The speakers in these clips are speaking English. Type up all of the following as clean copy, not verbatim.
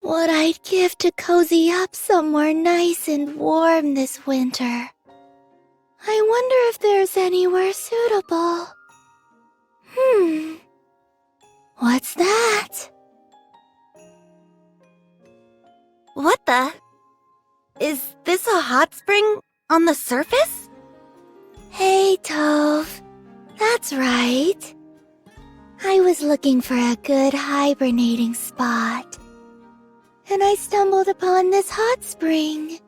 what I'd give to cozy up somewhere nice and warm this winter. I wonder if there's anywhere suitable. What's that? What the? Is this a hot spring on the surface? Hey, Tove. That's right. I was looking for a good hibernating spot. And I stumbled upon this hot spring.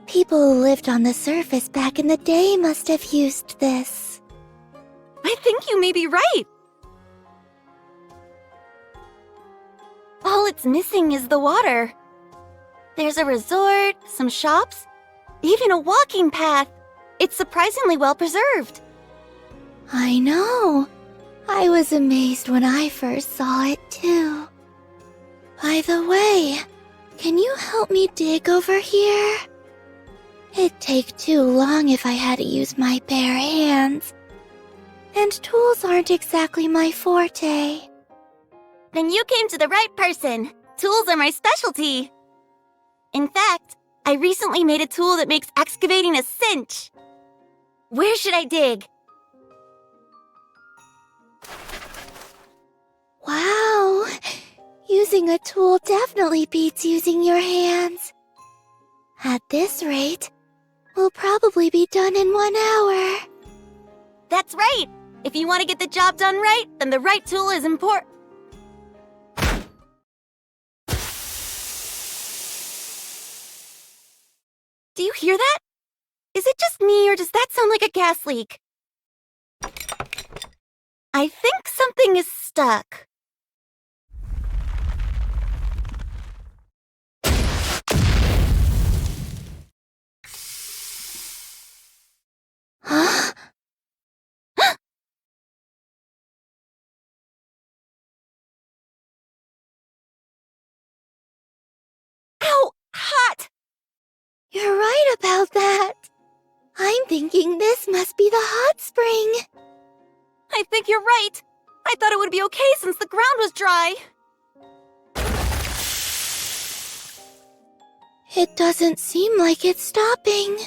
People who lived on the surface back in the day must have used this. I think you may be right. All it's missing is the water. There's a resort, some shops, even a walking path. It's surprisingly well preserved. I know. I was amazed when I first saw it, too. By the way, can you help me dig over here? It'd take too long if I had to use my bare hands. And tools aren't exactly my forte. Then you came to the right person. Tools are my specialty. In fact, I recently made a tool that makes excavating a cinch. Where should I dig? Wow! Using a tool definitely beats using your hands. At this rate, we'll probably be done in 1 hour. That's right! If you want to get the job done right, then the right tool is important. Do you hear that? Is it just me, or does that sound like a gas leak? I think something is stuck. Huh? Ow! Hot! You're right about that. I'm thinking this must be the hot spring. I think you're right. I thought it would be okay since the ground was dry. It doesn't seem like it's stopping.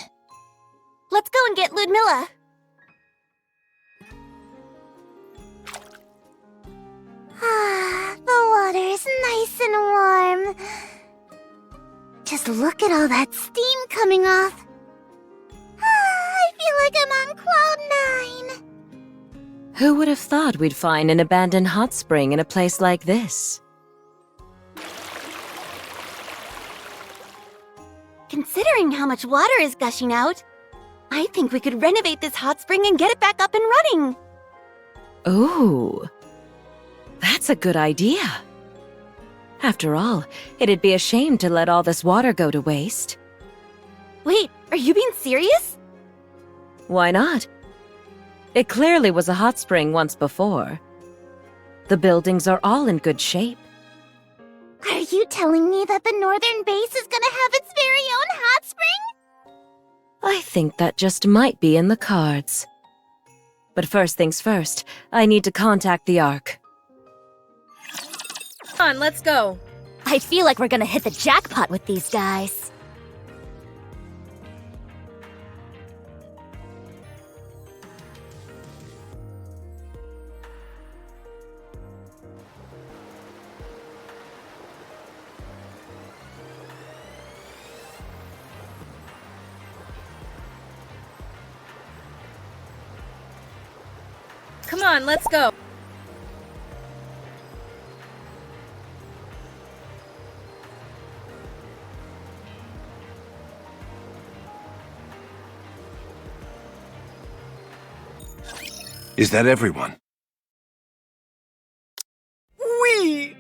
Let's go and get Ludmilla. The water's nice and warm. Just look at all that steam coming off. I feel like I'm on cloud 9. Who would have thought we'd find an abandoned hot spring in a place like this? Considering how much water is gushing out, I think we could renovate this hot spring and get it back up and running. Ooh, that's a good idea. After all, it'd be a shame to let all this water go to waste. Wait, are you being serious? Why not? It clearly was a hot spring once before. The buildings are all in good shape. Are you telling me that the northern base is gonna have its very own hot spring? I think that just might be in the cards. But first things first, I need to contact the Ark. Come on, let's go. I feel like we're gonna hit the jackpot with these guys. Come on, let's go. Is that everyone? Wee!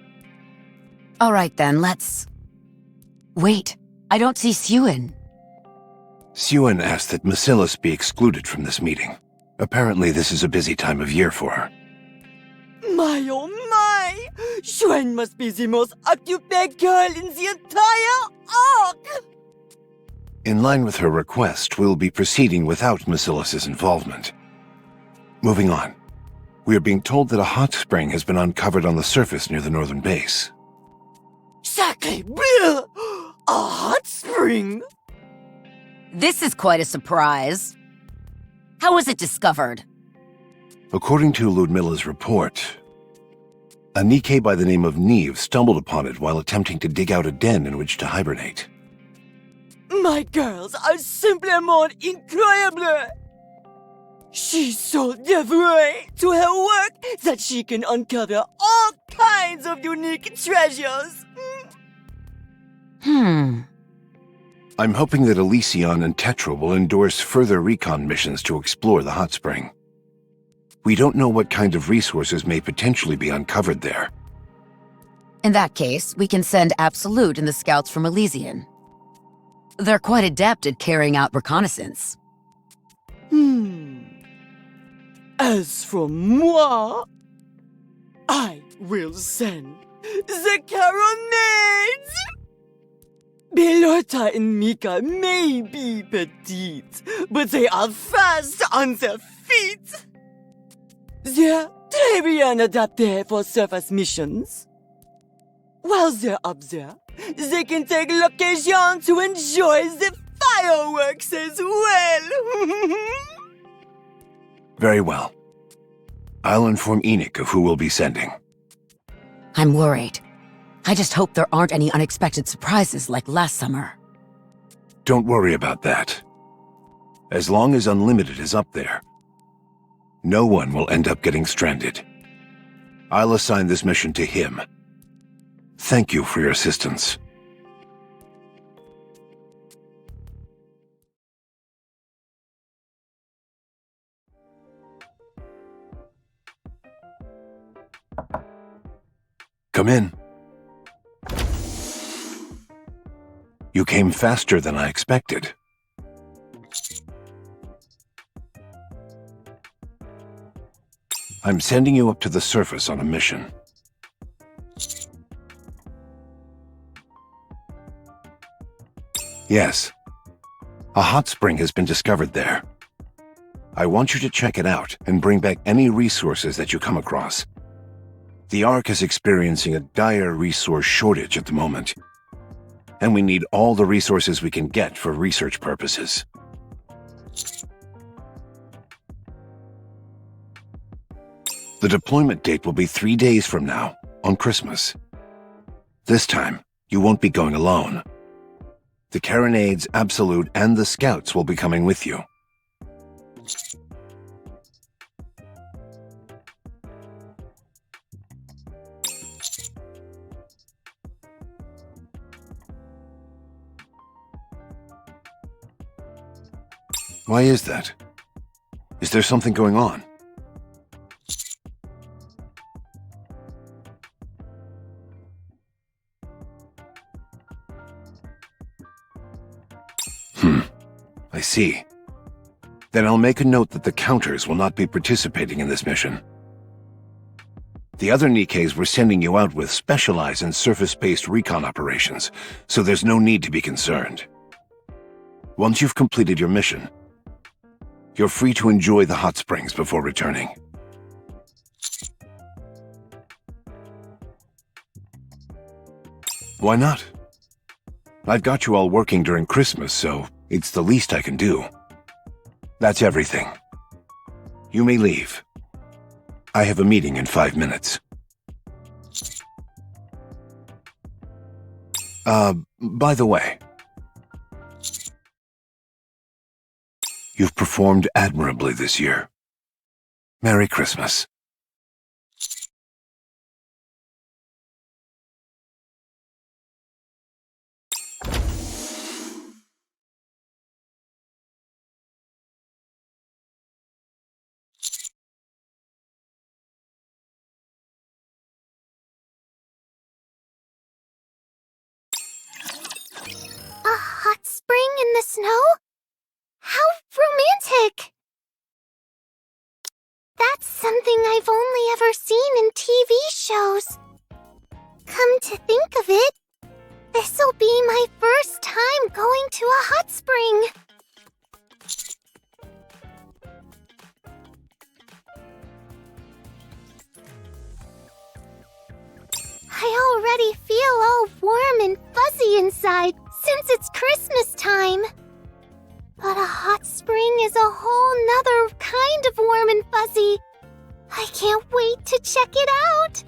All right then, let's... Wait, I don't see Suen. Suen asked that Macillus be excluded from this meeting. Apparently this is a busy time of year for her. My oh my! Suen must be the most occupied girl in the entire Ark! In line with her request, we'll be proceeding without Macillus's involvement. Moving on. We are being told that a hot spring has been uncovered on the surface near the northern base. Sacre bleu! A hot spring? This is quite a surprise. How was it discovered? According to Ludmila's report, a Nikke by the name of Neve stumbled upon it while attempting to dig out a den in which to hibernate. My girls are simplement incroyable! She's so devoted to her work that she can uncover all kinds of unique treasures. I'm hoping that Elysion and Tetra will endorse further recon missions to explore the hot spring. We don't know what kind of resources may potentially be uncovered there. In that case, we can send Absolute and the scouts from Elysian. They're quite adept at carrying out reconnaissance. As for moi, I will send the Carronades! Belota and Mika may be petite, but they are fast on their feet. They're très bien adapted for surface missions. While they're up there, they can take l'occasion to enjoy the fireworks as well. Very well. I'll inform Enoch of who we'll be sending. I'm worried. I just hope there aren't any unexpected surprises like last summer. Don't worry about that. As long as Unlimited is up there, no one will end up getting stranded. I'll assign this mission to him. Thank you for your assistance. Come in. You came faster than I expected. I'm sending you up to the surface on a mission. Yes. A hot spring has been discovered there. I want you to check it out and bring back any resources that you come across. The Ark is experiencing a dire resource shortage at the moment, and we need all the resources we can get for research purposes. The deployment date will be 3 days from now, on Christmas. This time, you won't be going alone. The Carronades, Absolute, and the Scouts will be coming with you. Why is that? Is there something going on? I see. Then I'll make a note that the Counters will not be participating in this mission. The other Nikkes we're sending you out with specialize in surface-based recon operations, so there's no need to be concerned. Once you've completed your mission, you're free to enjoy the hot springs before returning. Why not? I've got you all working during Christmas, so it's the least I can do. That's everything. You may leave. I have a meeting in 5 minutes. By the way, you've performed admirably this year. Merry Christmas. A hot spring in the snow? How romantic! That's something I've only ever seen in TV shows. Come to think of it, this'll be my first time going to a hot spring. I already feel all warm cozy inside since it's Christmas time. But a hot spring is a whole nother kind of warm and fuzzy. I can't wait to check it out.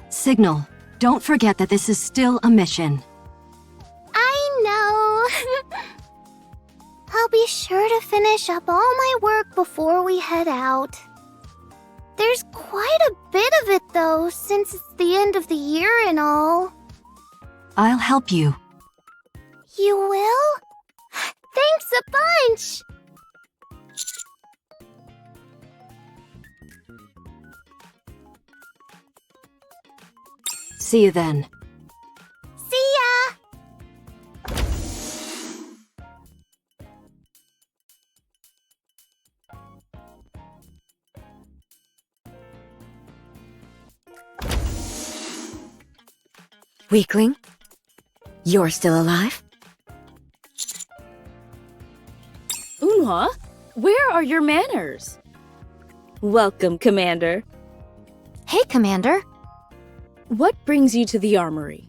Signal, don't forget that this is still a mission. I know. I'll be sure to finish up all my work before we head out. There's quite a bit of it though, since it's the end of the year and all. I'll help you. You will? Thanks a bunch! See you then. See ya! Weakling? You're still alive? Unhwa, where are your manners? Welcome, Commander. Hey, Commander. What brings you to the armory?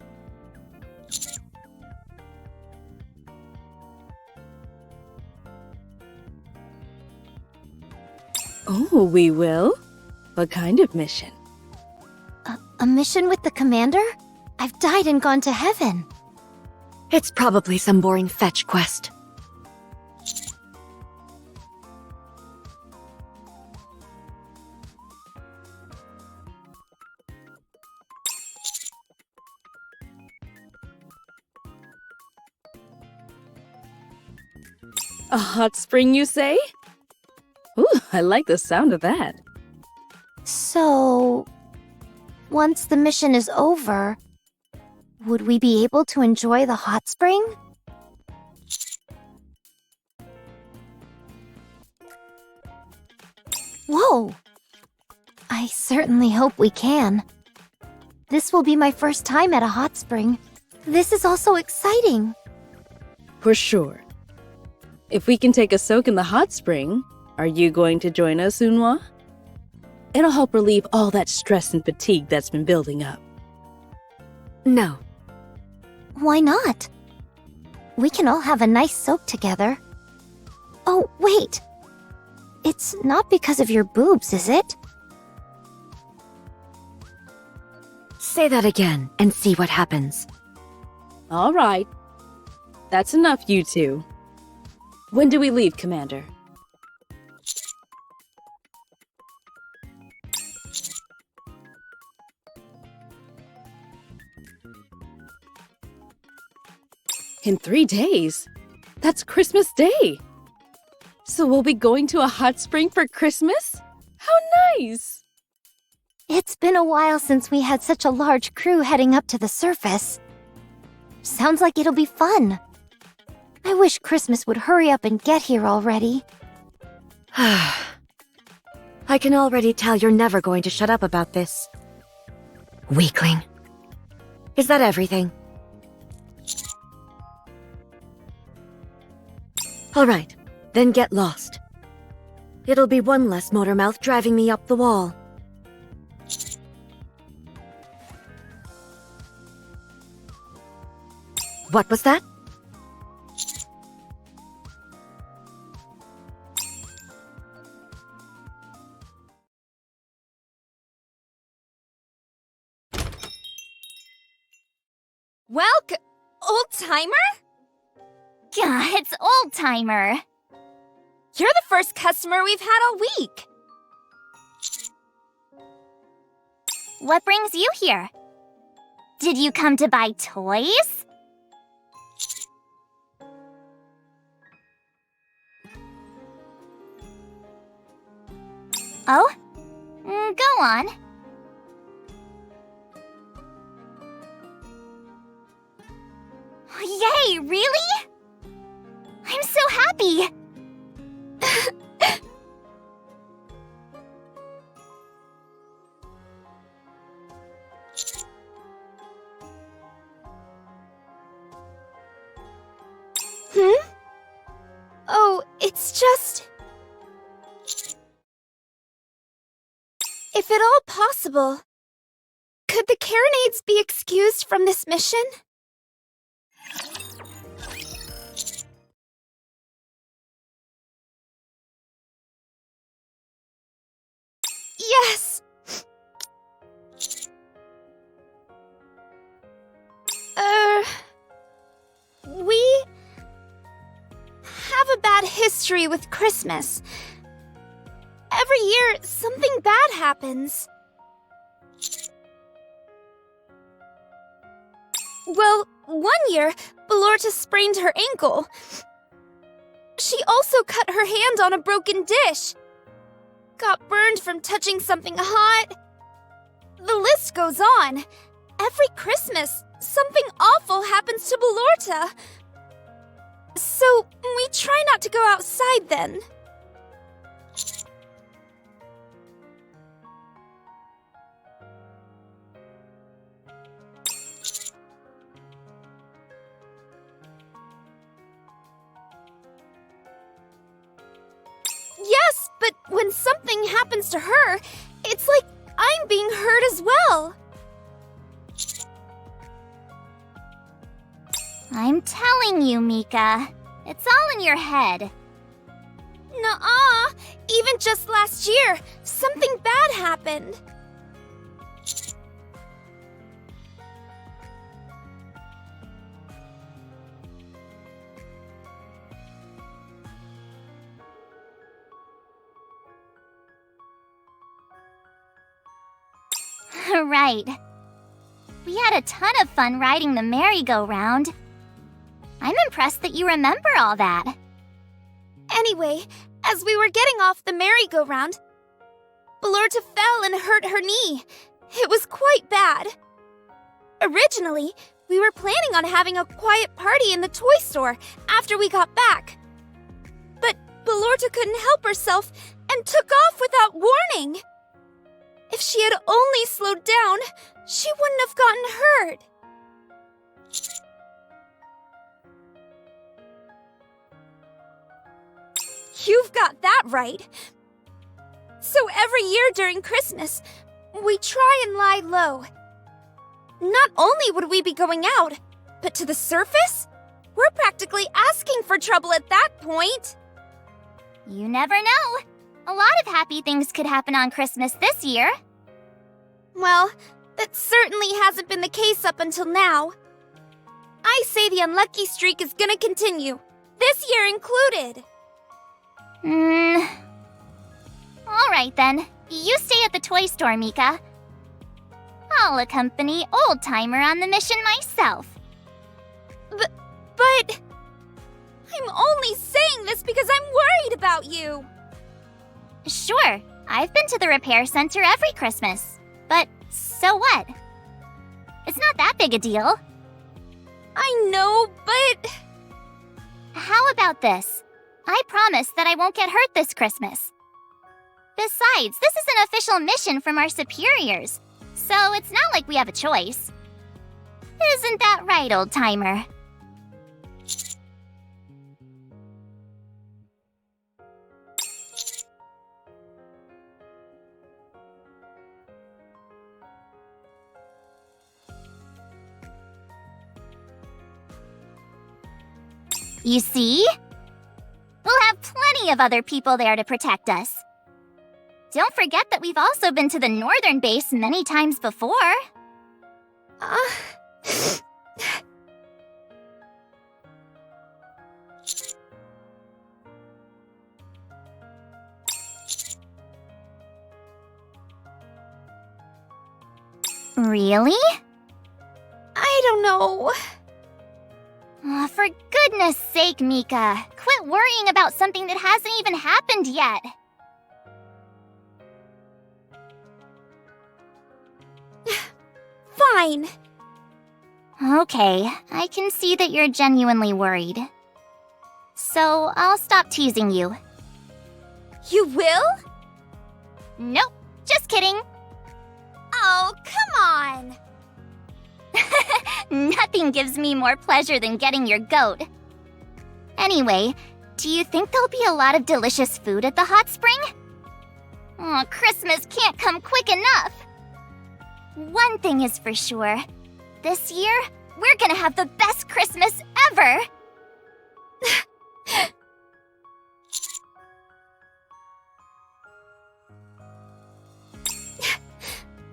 Oh, we will? What kind of mission? A mission with the Commander? I've died and gone to heaven. It's probably some boring fetch quest. A hot spring, you say? Ooh, I like the sound of that. So, once the mission is over, would we be able to enjoy the hot spring? Whoa! I certainly hope we can. This will be my first time at a hot spring. This is also exciting. For sure. If we can take a soak in the hot spring, are you going to join us, Unhwa? It'll help relieve all that stress and fatigue that's been building up. No. Why not? We can all have a nice soak together. Oh, wait. It's not because of your boobs, is it? Say that again and see what happens. All right. That's enough, you two. When do we leave, Commander? In 3 days? That's Christmas Day! So we'll be going to a hot spring for Christmas? How nice! It's been a while since we had such a large crew heading up to the surface. Sounds like it'll be fun. I wish Christmas would hurry up and get here already. I can already tell you're never going to shut up about this. Weakling. Is that everything? All right, then get lost. It'll be one less motor mouth driving me up the wall. What was that? Welcome, old-timer? Gah, it's old-timer. You're the first customer we've had all week. What brings you here? Did you come to buy toys? Oh? Go on. Yay, really? I'm so happy! Oh, it's just... If at all possible, could the Carronades be excused from this mission? Yes! We have a bad history with Christmas. Every year, something bad happens. Well, one year, Belorta sprained her ankle. She also cut her hand on a broken dish. Got burned from touching something hot. The list goes on. Every Christmas, something awful happens to Belorta. So, we try not to go outside then. Yes, but when something happens to her, it's like I'm being hurt as well. I'm telling you, Mika. It's all in your head. Nuh-uh. Even just last year, something bad happened. Right. We had a ton of fun riding the merry-go-round. I'm impressed that you remember all that. Anyway, as we were getting off the merry-go-round, Belorta fell and hurt her knee. It was quite bad. Originally, we were planning on having a quiet party in the toy store after we got back. But Belorta couldn't help herself and took off without warning. If she had only slowed down, she wouldn't have gotten hurt. You've got that right. So every year during Christmas, we try and lie low. Not only would we be going out, but to the surface, we're practically asking for trouble at that point. You never know. A lot of happy things could happen on Christmas this year. Well, that certainly hasn't been the case up until now. I say the unlucky streak is gonna continue, this year included. All right then. You stay at the toy store, Mika. I'll accompany Old Timer on the mission myself. But... I'm only saying this because I'm worried about you. Sure, I've been to the repair center every Christmas. But so what? It's not that big a deal. I know, but... How about this? I promise that I won't get hurt this Christmas. Besides, this is an official mission from our superiors, so it's not like we have a choice. Isn't that right, Old Timer? You see? We'll have plenty of other people there to protect us. Don't forget that we've also been to the northern base many times before. Really? I don't know. Oh, for goodness sake, Mika. Quit worrying about something that hasn't even happened yet. Fine. Okay, I can see that you're genuinely worried. So, I'll stop teasing you. You will? Nope, just kidding. Oh, come on. Nothing gives me more pleasure than getting your goat. Anyway, do you think there'll be a lot of delicious food at the hot spring? Oh, Christmas can't come quick enough. One thing is for sure. This year, We're gonna have the best Christmas ever!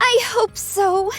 I hope so.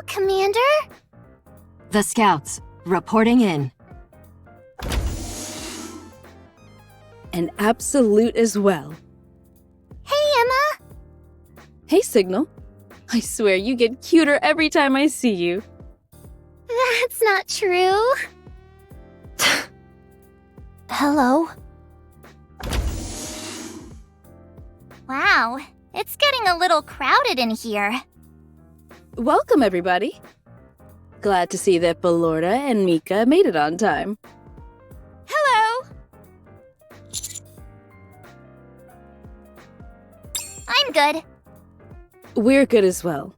Commander? The scouts, reporting in. An absolute as well. Hey, Emma! Hey, Signal. I swear you get cuter every time I see you. That's not true. Hello? Wow, it's getting a little crowded in here. Welcome, everybody. Glad to see that Ballorda and Mika made it on time. Hello! I'm good. We're good as well.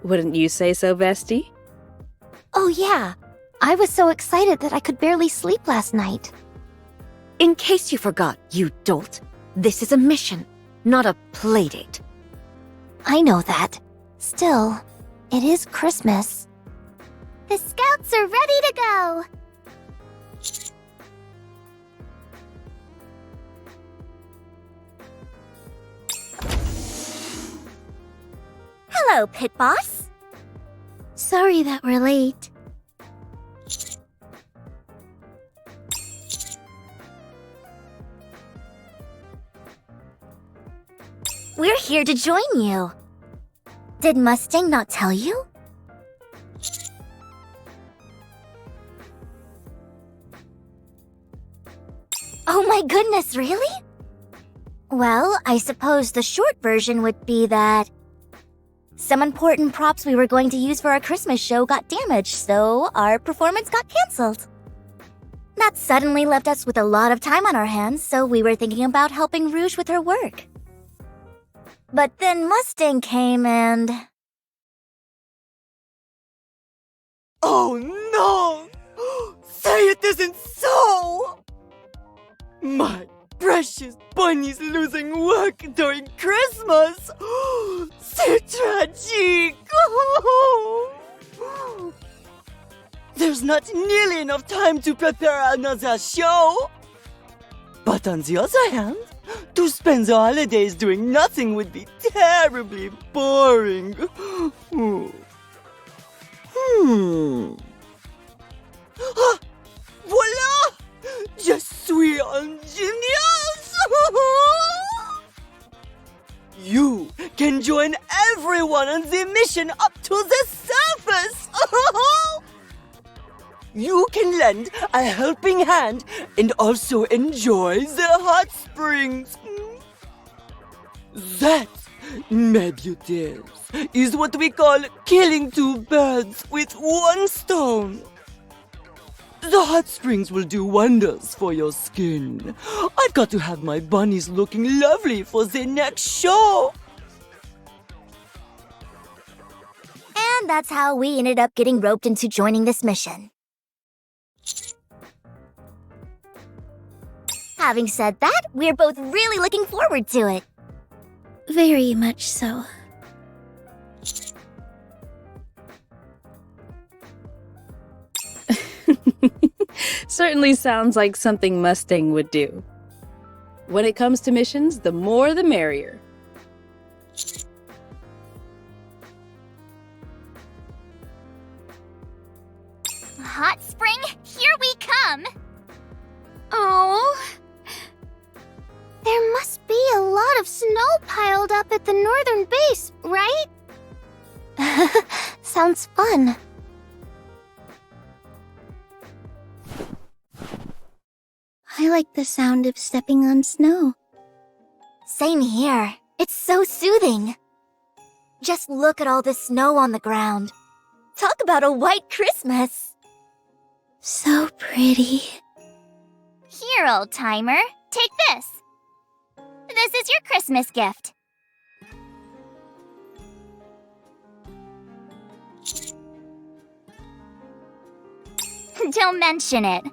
Wouldn't you say so, Bestie? Oh yeah, I was so excited that I could barely sleep last night. In case you forgot, you dolt, this is a mission, not a playdate. I know that. Still, it is Christmas. The scouts are ready to go. Hello, Pit Boss. Sorry that we're late. We're here to join you. Did Mustang not tell you? Oh my goodness, really? Well, I suppose the short version would be that some important props we were going to use for our Christmas show got damaged, so our performance got cancelled. That suddenly left us with a lot of time on our hands, so we were thinking about helping Rouge with her work. But then Mustang came and... Oh no! Say it isn't so! My precious bunny's losing work during Christmas! C'est tragique! there's not nearly enough time to prepare another show. But on the other hand, to spend the holidays doing nothing would be terribly boring. Ah, voila! Je suis un genius! You can join everyone on the mission up to the surface! You can lend a helping hand and also enjoy the hot springs. That, mes beauties, is what we call killing two birds with one stone. The hot springs will do wonders for your skin. I've got to have my bunnies looking lovely for the next show. And that's how we ended up getting roped into joining this mission. Having said that, we're both really looking forward to it. Very much so. Certainly sounds like something Mustang would do. When it comes to missions, the more the merrier. Hot spring, here we come! Oh. There must be a lot of snow piled up at the northern base, right? Sounds fun. I like the sound of stepping on snow. Same here. It's so soothing. Just look at all the snow on the ground. Talk about a white Christmas. So pretty. Here, old timer. Take this. This is your Christmas gift. Don't mention it.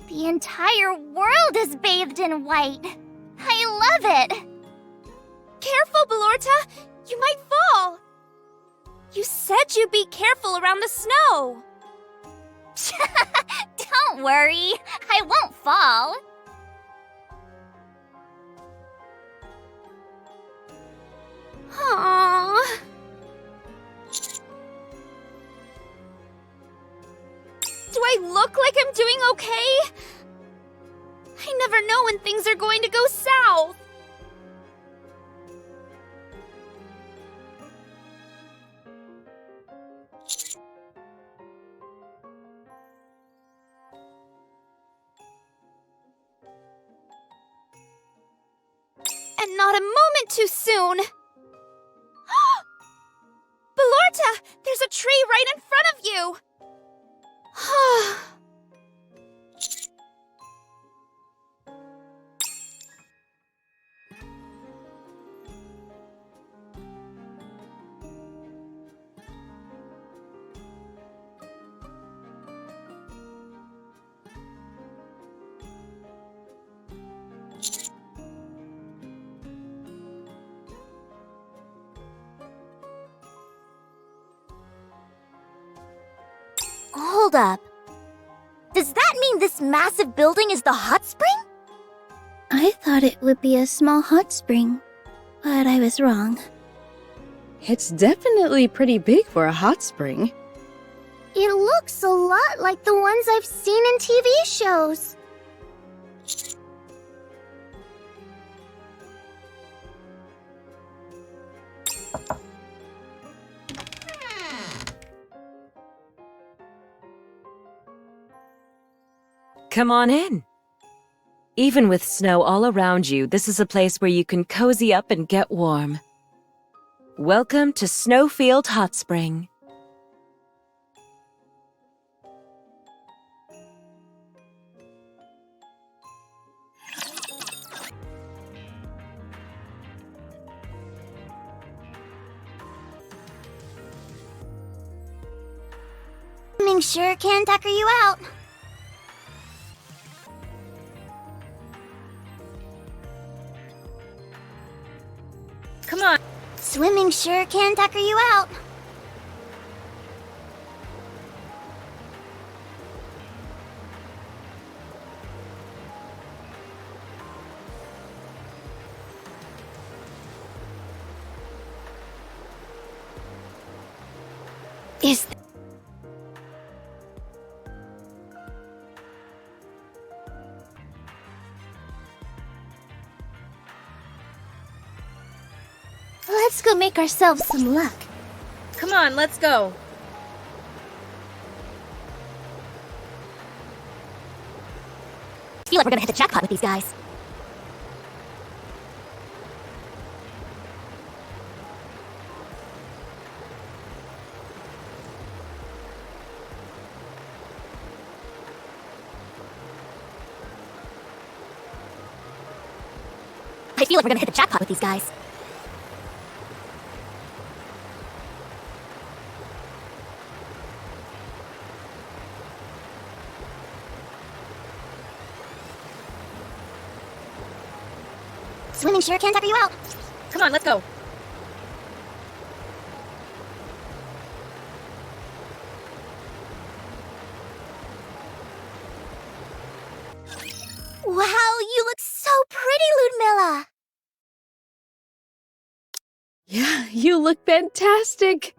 The entire world is bathed in white. I love it. Careful, Belorta! You might fall! You said you'd be careful around the snow! Don't worry, I won't fall. Aww. Do I look like I'm doing okay? I never know when things are going to go south. And not a moment too soon. Belorta, there's a tree right in front of you. Hold up. Does that mean this massive building is the hot spring? I thought it would be a small hot spring, but I was wrong. It's definitely pretty big for a hot spring. It looks a lot like the ones I've seen in TV shows. Come on in. Even with snow all around you, this is a place where you can cozy up and get warm. Welcome to Snowfield Hot Spring. Swimming sure can tucker you out. Come on. Swimming sure can tucker you out. Let's go make ourselves some luck. Come on, let's go. I feel like we're gonna hit the jackpot with these guys. I feel like we're gonna hit the jackpot with these guys. Swimming sure can tire you out. Come on, let's go. Wow, you look so pretty, Ludmilla. Yeah, you look fantastic.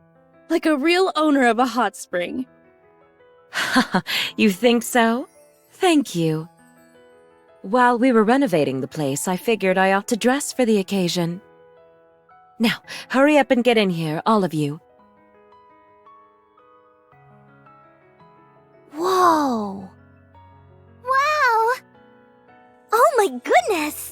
Like a real owner of a hot spring. You think so? Thank you. While we were renovating the place, I figured I ought to dress for the occasion. Now, hurry up and get in here, all of you. Whoa. Wow. Oh my goodness.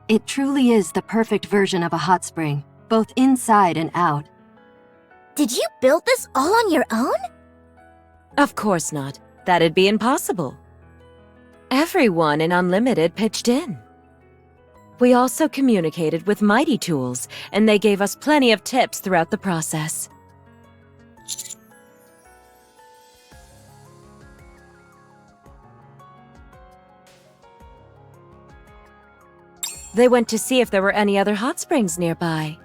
It truly is the perfect version of a hot spring, both inside and out. Did you build this all on your own? Of course not. That'd be impossible. Everyone in Unlimited pitched in. We also communicated with Mighty Tools, and they gave us plenty of tips throughout the process. They went to see if there were any other hot springs nearby.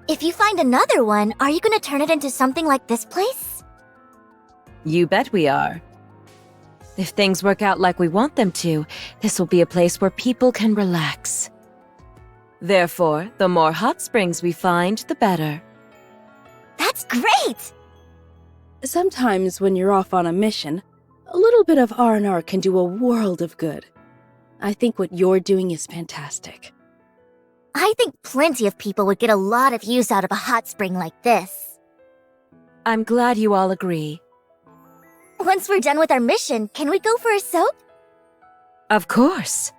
If you find another one, are you going to turn it into something like this place? You bet we are. If things work out like we want them to, this will be a place where people can relax. Therefore, the more hot springs we find, the better. That's great! Sometimes when you're off on a mission, a little bit of R&R can do a world of good. I think what you're doing is fantastic. I think plenty of people would get a lot of use out of a hot spring like this. I'm glad you all agree. Once we're done with our mission, can we go for a soak? Of course.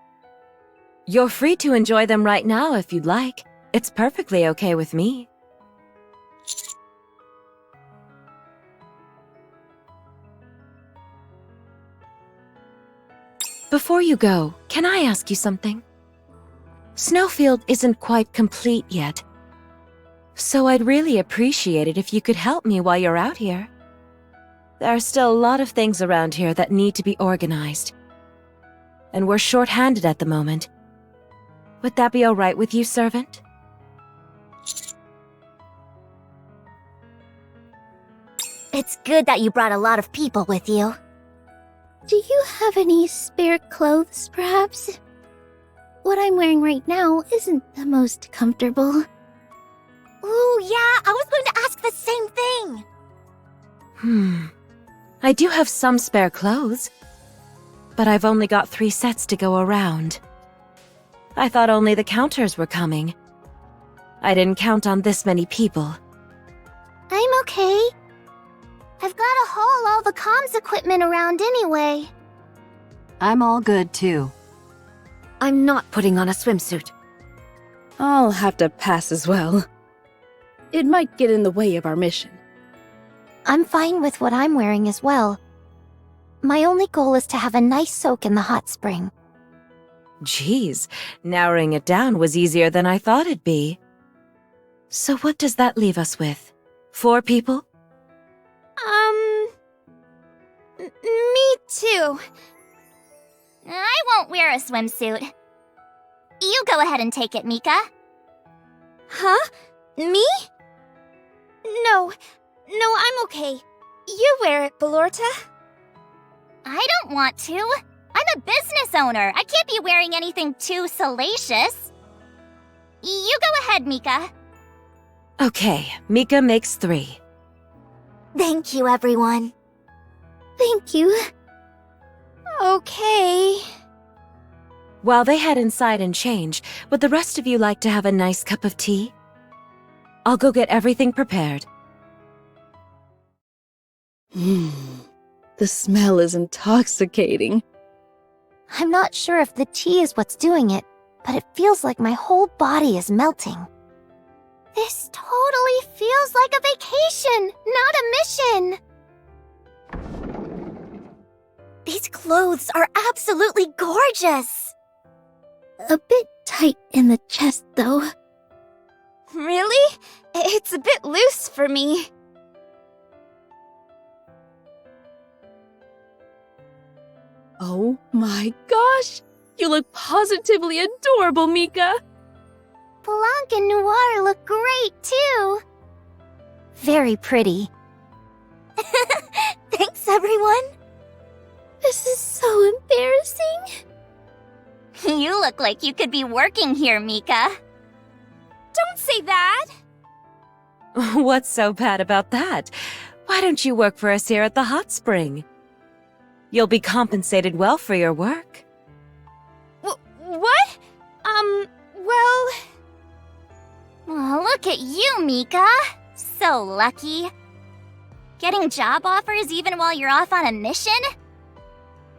You're free to enjoy them right now if you'd like. It's perfectly okay with me. Before you go, can I ask you something? Snowfield isn't quite complete yet, so I'd really appreciate it if you could help me while you're out here. There are still a lot of things around here that need to be organized, and we're short-handed at the moment. Would that be all right with you, servant? It's good that you brought a lot of people with you. Do you have any spare clothes, perhaps? What I'm wearing right now isn't the most comfortable. Ooh, yeah, I was going to ask the same thing. I do have some spare clothes, but I've only got 3 sets to go around. I thought only the counters were coming. I didn't count on this many people. I'm okay. I've got to haul all the comms equipment around anyway. I'm all good too. I'm not putting on a swimsuit. I'll have to pass as well. It might get in the way of our mission. I'm fine with what I'm wearing as well. My only goal is to have a nice soak in the hot spring. Geez, narrowing it down was easier than I thought it'd be. So what does that leave us with? 4 people? Me too. I won't wear a swimsuit. You go ahead and take it, Mika. Huh? Me? No, I'm okay. You wear it, Belorta. I don't want to. I'm I'm a business owner. I can't be wearing anything too salacious. You go ahead, Mika. Okay, Mika makes 3. Thank you, everyone. Thank you. Okay. While they head inside and change, would the rest of you like to have a nice cup of tea? I'll go get everything prepared. The smell is intoxicating. I'm not sure if the tea is what's doing it, but it feels like my whole body is melting. This totally feels like a vacation, not a mission. These clothes are absolutely gorgeous. A bit tight in the chest, though. Really? It's a bit loose for me. Oh my gosh! You look positively adorable, Mika! Blanc and Noir look great, too. Very pretty. Thanks, everyone. This is so embarrassing. You look like you could be working here, Mika. Don't say that. What's so bad about that? Why don't you work for us here at the hot spring? You'll be compensated well for your work. What? Well, look at you, Mika. So lucky. Getting job offers even while you're off on a mission?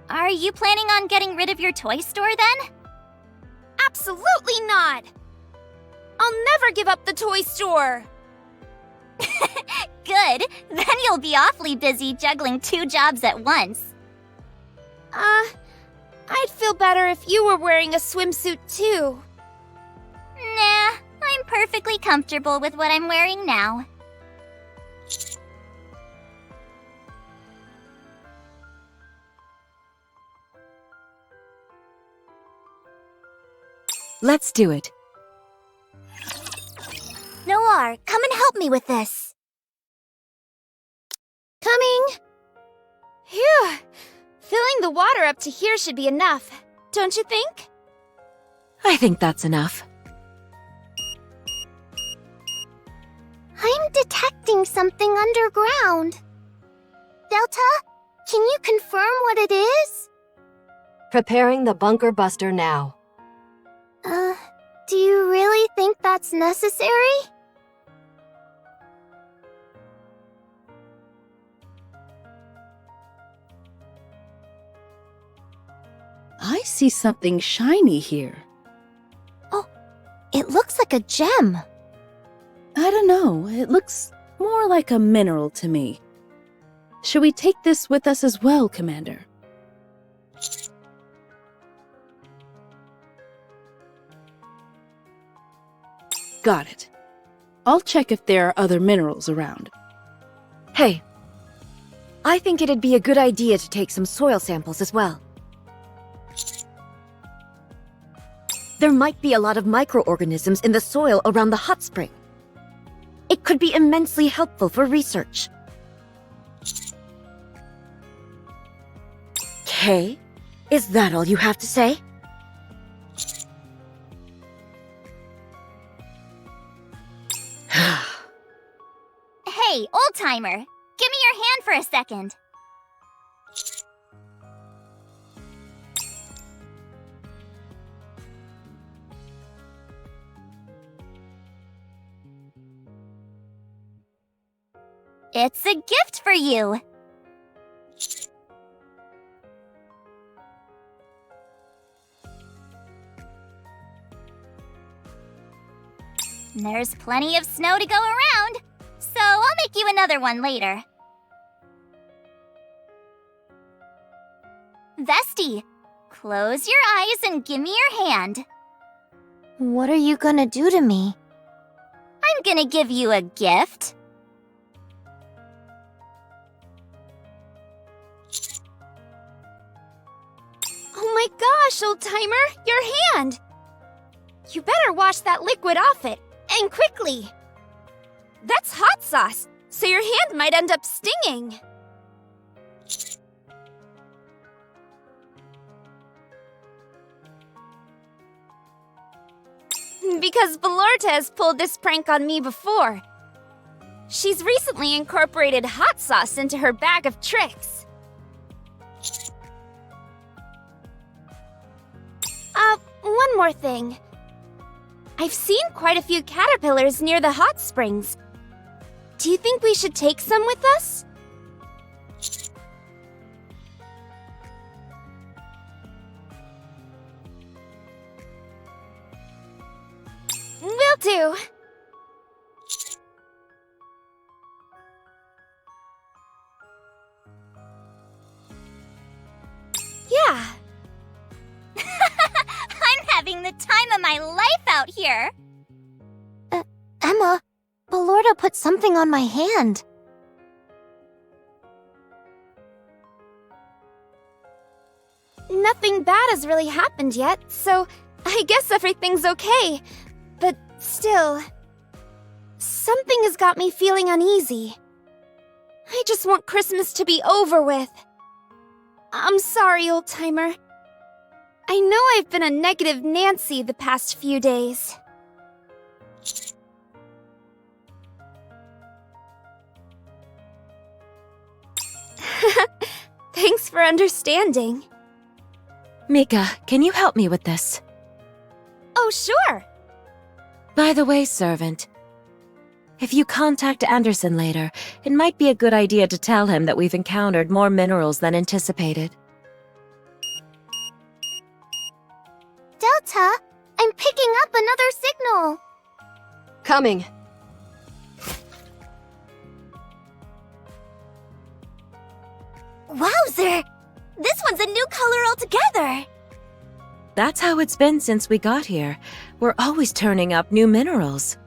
Are you planning on getting rid of your toy store then? Absolutely not! I'll never give up the toy store! Good. Then you'll be awfully busy juggling 2 jobs at once. I'd feel better if you were wearing a swimsuit too. Nah, I'm perfectly comfortable with what I'm wearing now. Let's do it. Noir, come and help me with this. Coming. Phew. Filling the water up to here should be enough, don't you think? I think that's enough. I'm detecting something underground. Delta, can you confirm what it is? Preparing the bunker buster now. Do you really think that's necessary? I see something shiny here. Oh, it looks like a gem. I don't know, it looks more like a mineral to me. Should we take this with us as well, Commander? Got it. I'll check if there are other minerals around. Hey, I think it'd be a good idea to take some soil samples as well. There might be a lot of microorganisms in the soil around the hot spring. It could be immensely helpful for research. Okay, is that all you have to say? Hey, old-timer, give me your hand for a second. It's a gift for you. There's plenty of snow to go around, so I'll make you another one later. Vesti, close your eyes and give me your hand. What are you gonna do to me? I'm gonna give you a gift. Oh my gosh, old-timer, your hand! You better wash that liquid off it, and quickly! That's hot sauce, so your hand might end up stinging. because Valorta has pulled this prank on me before. She's recently incorporated hot sauce into her bag of tricks. One more thing. I've seen quite a few caterpillars near the hot springs. Do you think we should take some with us? Will do. Yeah. I'm having the time of my life out here. Emma, Valorta put something on my hand. Nothing bad has really happened yet, so I guess everything's okay. But still, something has got me feeling uneasy. I just want Christmas to be over with. I'm sorry, old-timer. I know I've been a negative Nancy the past few days. Thanks for understanding. Mika, can you help me with this? Oh, sure. By the way, servant, if you contact Anderson later, it might be a good idea to tell him that we've encountered more minerals than anticipated. Delta, I'm picking up another signal. Coming. Wowzer! This one's a new color altogether! That's how it's been since we got here. We're always turning up new minerals.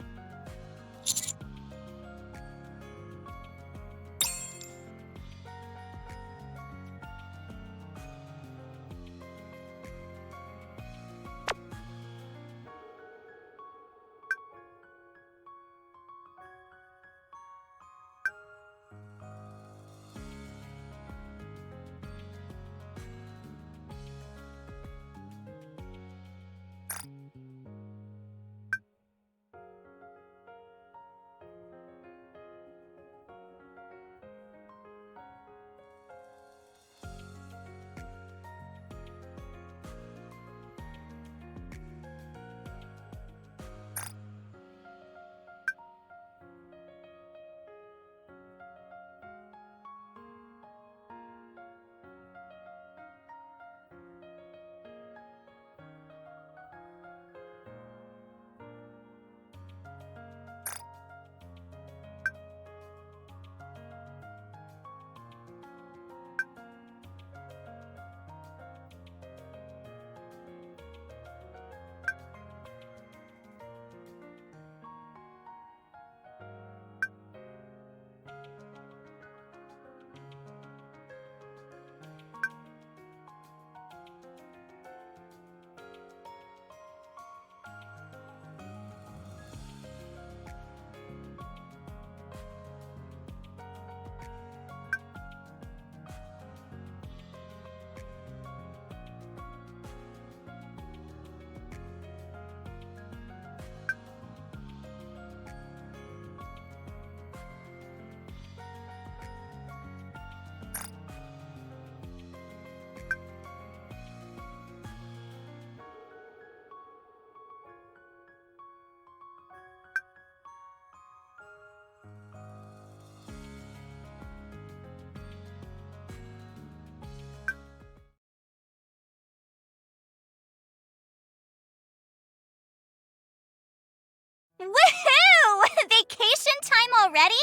Woohoo! Vacation time already?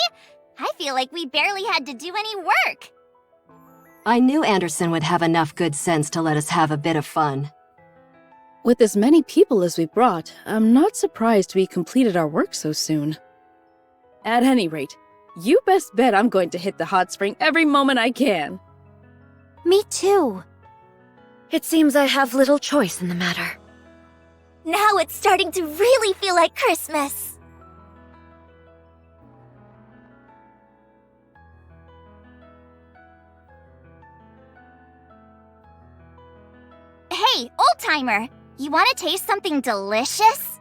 I feel like we barely had to do any work. I knew Anderson would have enough good sense to let us have a bit of fun. With as many people as we brought, I'm not surprised we completed our work so soon. At any rate, you best bet I'm going to hit the hot spring every moment I can. Me too. It seems I have little choice in the matter. Now it's starting to really feel like Christmas. Hey, old-timer, you want to taste something delicious?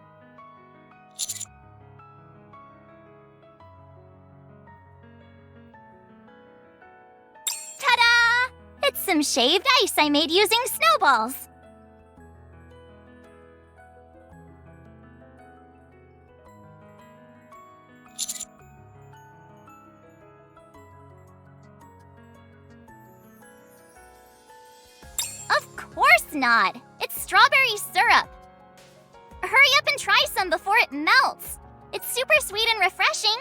some shaved ice I made using snowballs. Of course not! It's strawberry syrup. Hurry up and try some before it melts. It's super sweet and refreshing.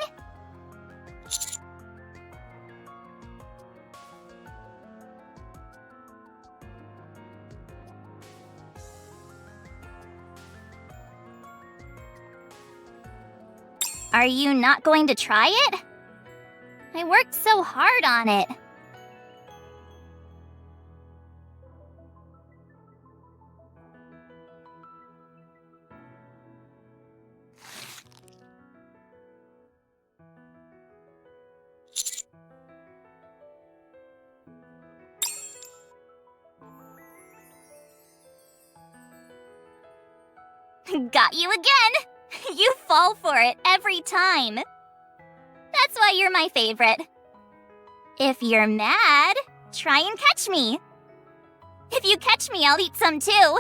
Are you not going to try it? I worked so hard on it. Got you again! You fall for it every time. That's why you're my favorite. If you're mad, try and catch me. If you catch me, I'll eat some too.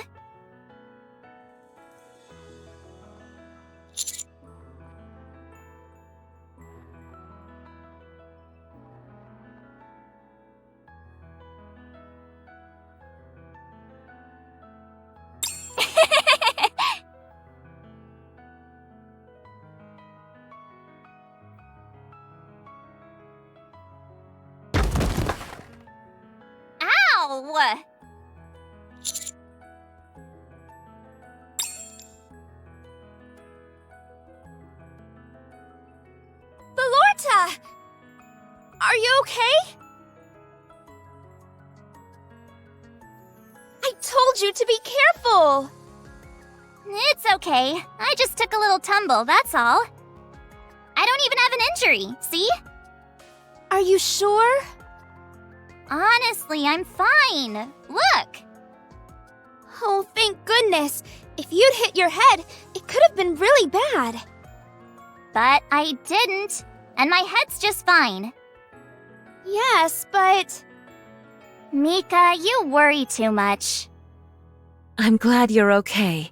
Ow! Belorta! Are you okay? I told you to be careful! It's okay. I just took a little tumble, that's all. I don't even have an injury, see? Are you sure? Honestly, I'm fine. Look! Oh, thank goodness. If you'd hit your head, it could have been really bad. But I didn't, and my head's just fine. Yes, but... Mika, you worry too much. I'm glad you're okay.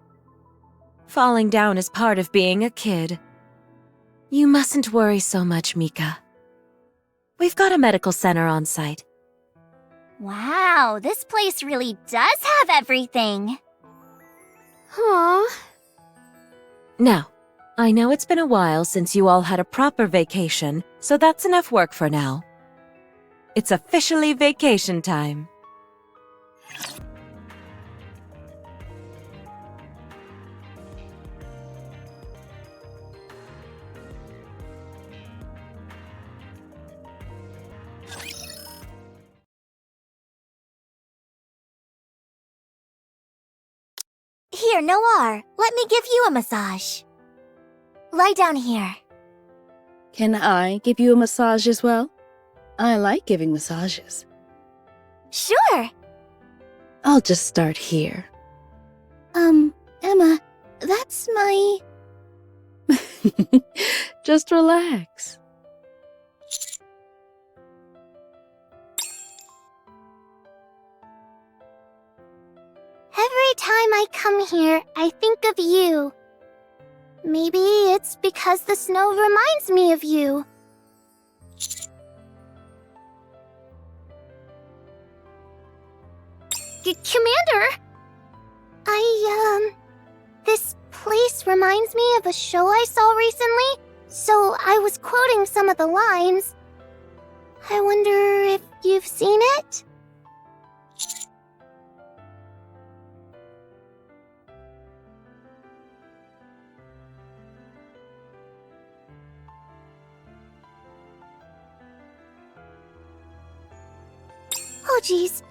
Falling down is part of being a kid. You mustn't worry so much, Mika. We've got a medical center on site. Wow, this place really does have everything. Aww. Now, I know it's been a while since you all had a proper vacation, so that's enough work for now. It's officially vacation time. Here, Noir, let me give you a massage. Lie down here. Can I give you a massage as well? I like giving massages. Sure. I'll just start here. Emma, that's my... Just relax. Every time I come here, I think of you. Maybe it's because the snow reminds me of you. Commander! This place reminds me of a show I saw recently, so I was quoting some of the lines. I wonder if you've seen it? Oh geez,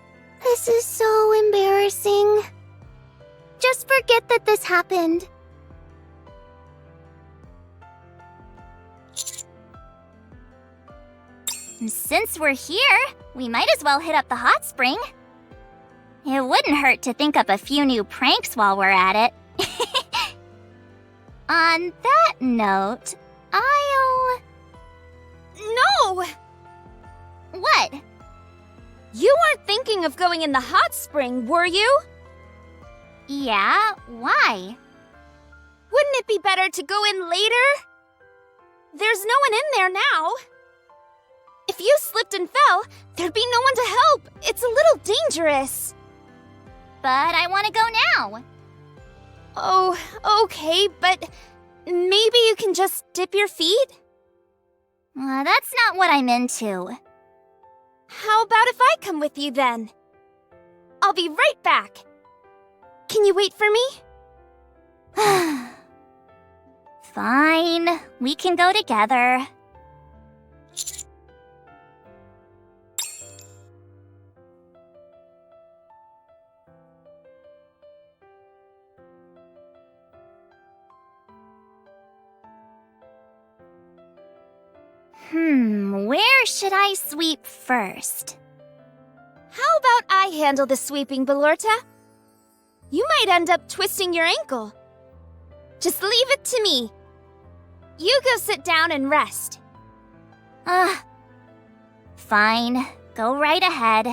this is so embarrassing. Just forget that this happened. Since we're here, we might as well hit up the hot spring. It wouldn't hurt to think up a few new pranks while we're at it. On that note, No! What? You aren't thinking of going in the hot spring, were you? Yeah, why? Wouldn't it be better to go in later? There's no one in there now. If you slipped and fell, there'd be no one to help. It's a little dangerous. But I want to go now. Oh, okay, but maybe you can just dip your feet? That's not what I'm into. How about if I come with you then? I'll be right back. Can you wait for me? Fine, we can go together. Where should I sweep first? How about I handle the sweeping, Belorta? You might end up twisting your ankle. Just leave it to me. You go sit down and rest. Fine. Go right ahead.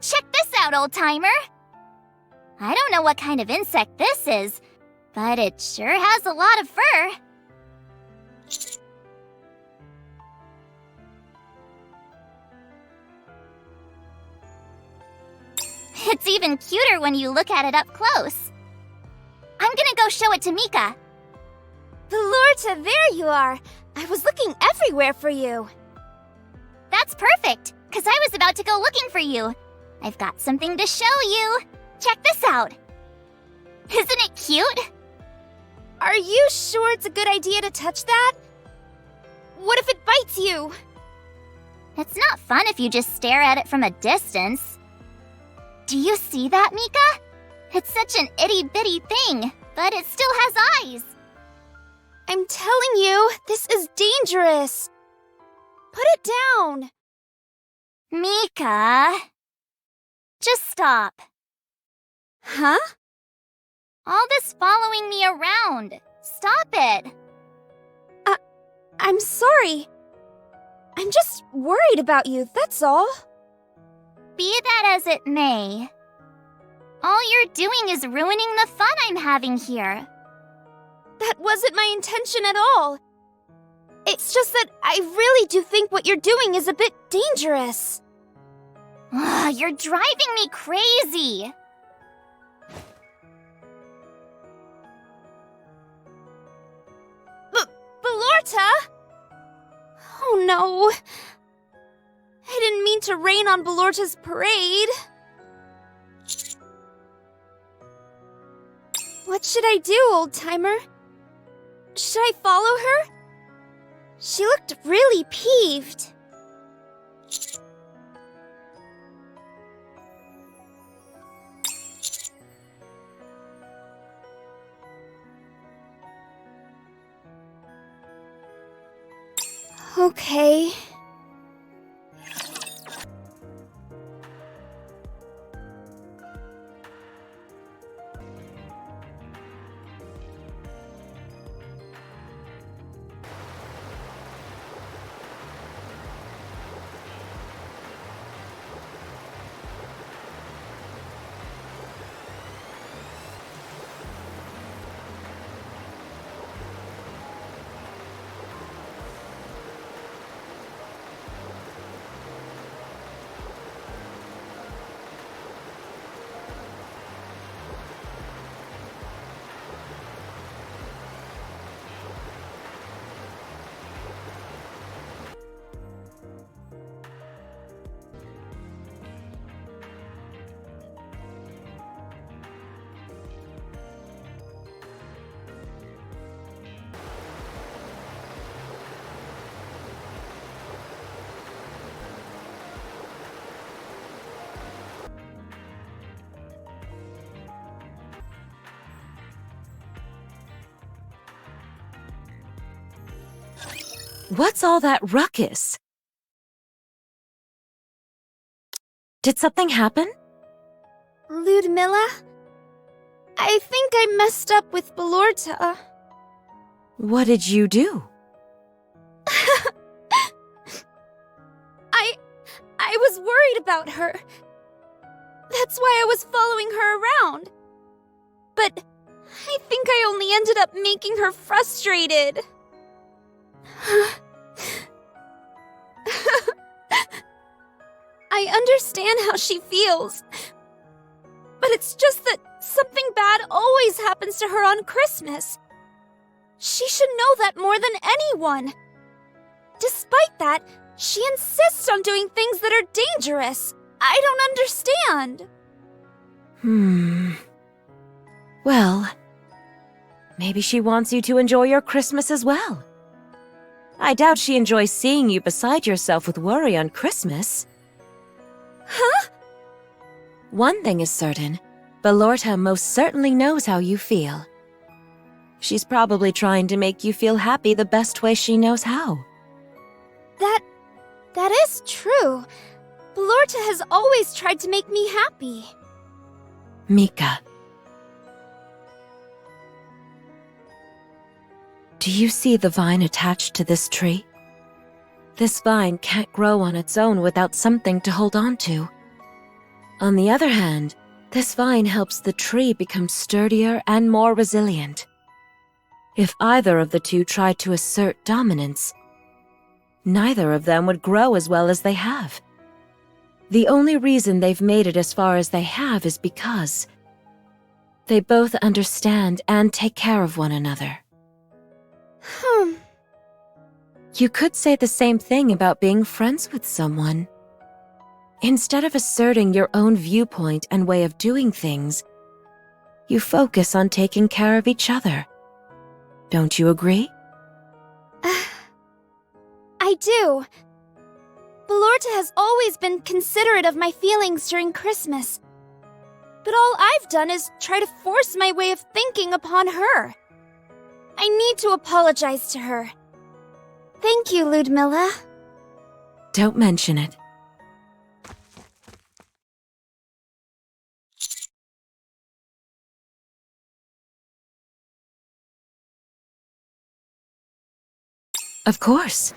Check this out, old-timer! I don't know what kind of insect this is, but it sure has a lot of fur. It's even cuter when you look at it up close. I'm gonna go show it to Mika. Belorta, there you are! I was looking everywhere for you. That's perfect, because I was about to go looking for you. I've got something to show you. Check this out. Isn't it cute? Are you sure it's a good idea to touch that? What if it bites you? It's not fun if you just stare at it from a distance. Do you see that, Mika? It's such an itty-bitty thing, but it still has eyes. I'm telling you, this is dangerous. Put it down. Mika. Just stop. Huh? All this following me around. Stop it. I'm sorry. I'm just worried about you, that's all. Be that as it may, all you're doing is ruining the fun I'm having here. That wasn't my intention at all. It's just that I really do think what you're doing is a bit dangerous. You're driving me crazy. Belorta? Oh no. I didn't mean to rain on Belorta's parade. What should I do, old-timer? Should I follow her? She looked really peeved. Okay. What's all that ruckus? Did something happen? Ludmilla? I think I messed up with Belorta. What did you do? I was worried about her. That's why I was following her around. But I think I only ended up making her frustrated. I understand how she feels. But it's just that something bad always happens to her on Christmas. She should know that more than anyone. Despite that, she insists on doing things that are dangerous. I don't understand. Well, maybe she wants you to enjoy your Christmas as well. I doubt she enjoys seeing you beside yourself with worry on Christmas. Huh? One thing is certain, Belorta most certainly knows how you feel. She's probably trying to make you feel happy the best way she knows how. That is true. Belorta has always tried to make me happy. Mika. Do you see the vine attached to this tree? This vine can't grow on its own without something to hold on to. On the other hand, this vine helps the tree become sturdier and more resilient. If either of the two tried to assert dominance, neither of them would grow as well as they have. The only reason they've made it as far as they have is because they both understand and take care of one another. You could say the same thing about being friends with someone. Instead of asserting your own viewpoint and way of doing things, you focus on taking care of each other. Don't you agree? I do. Belorta has always been considerate of my feelings during Christmas. But all I've done is try to force my way of thinking upon her. I need to apologize to her. Thank you, Ludmilla. Don't mention it. Of course.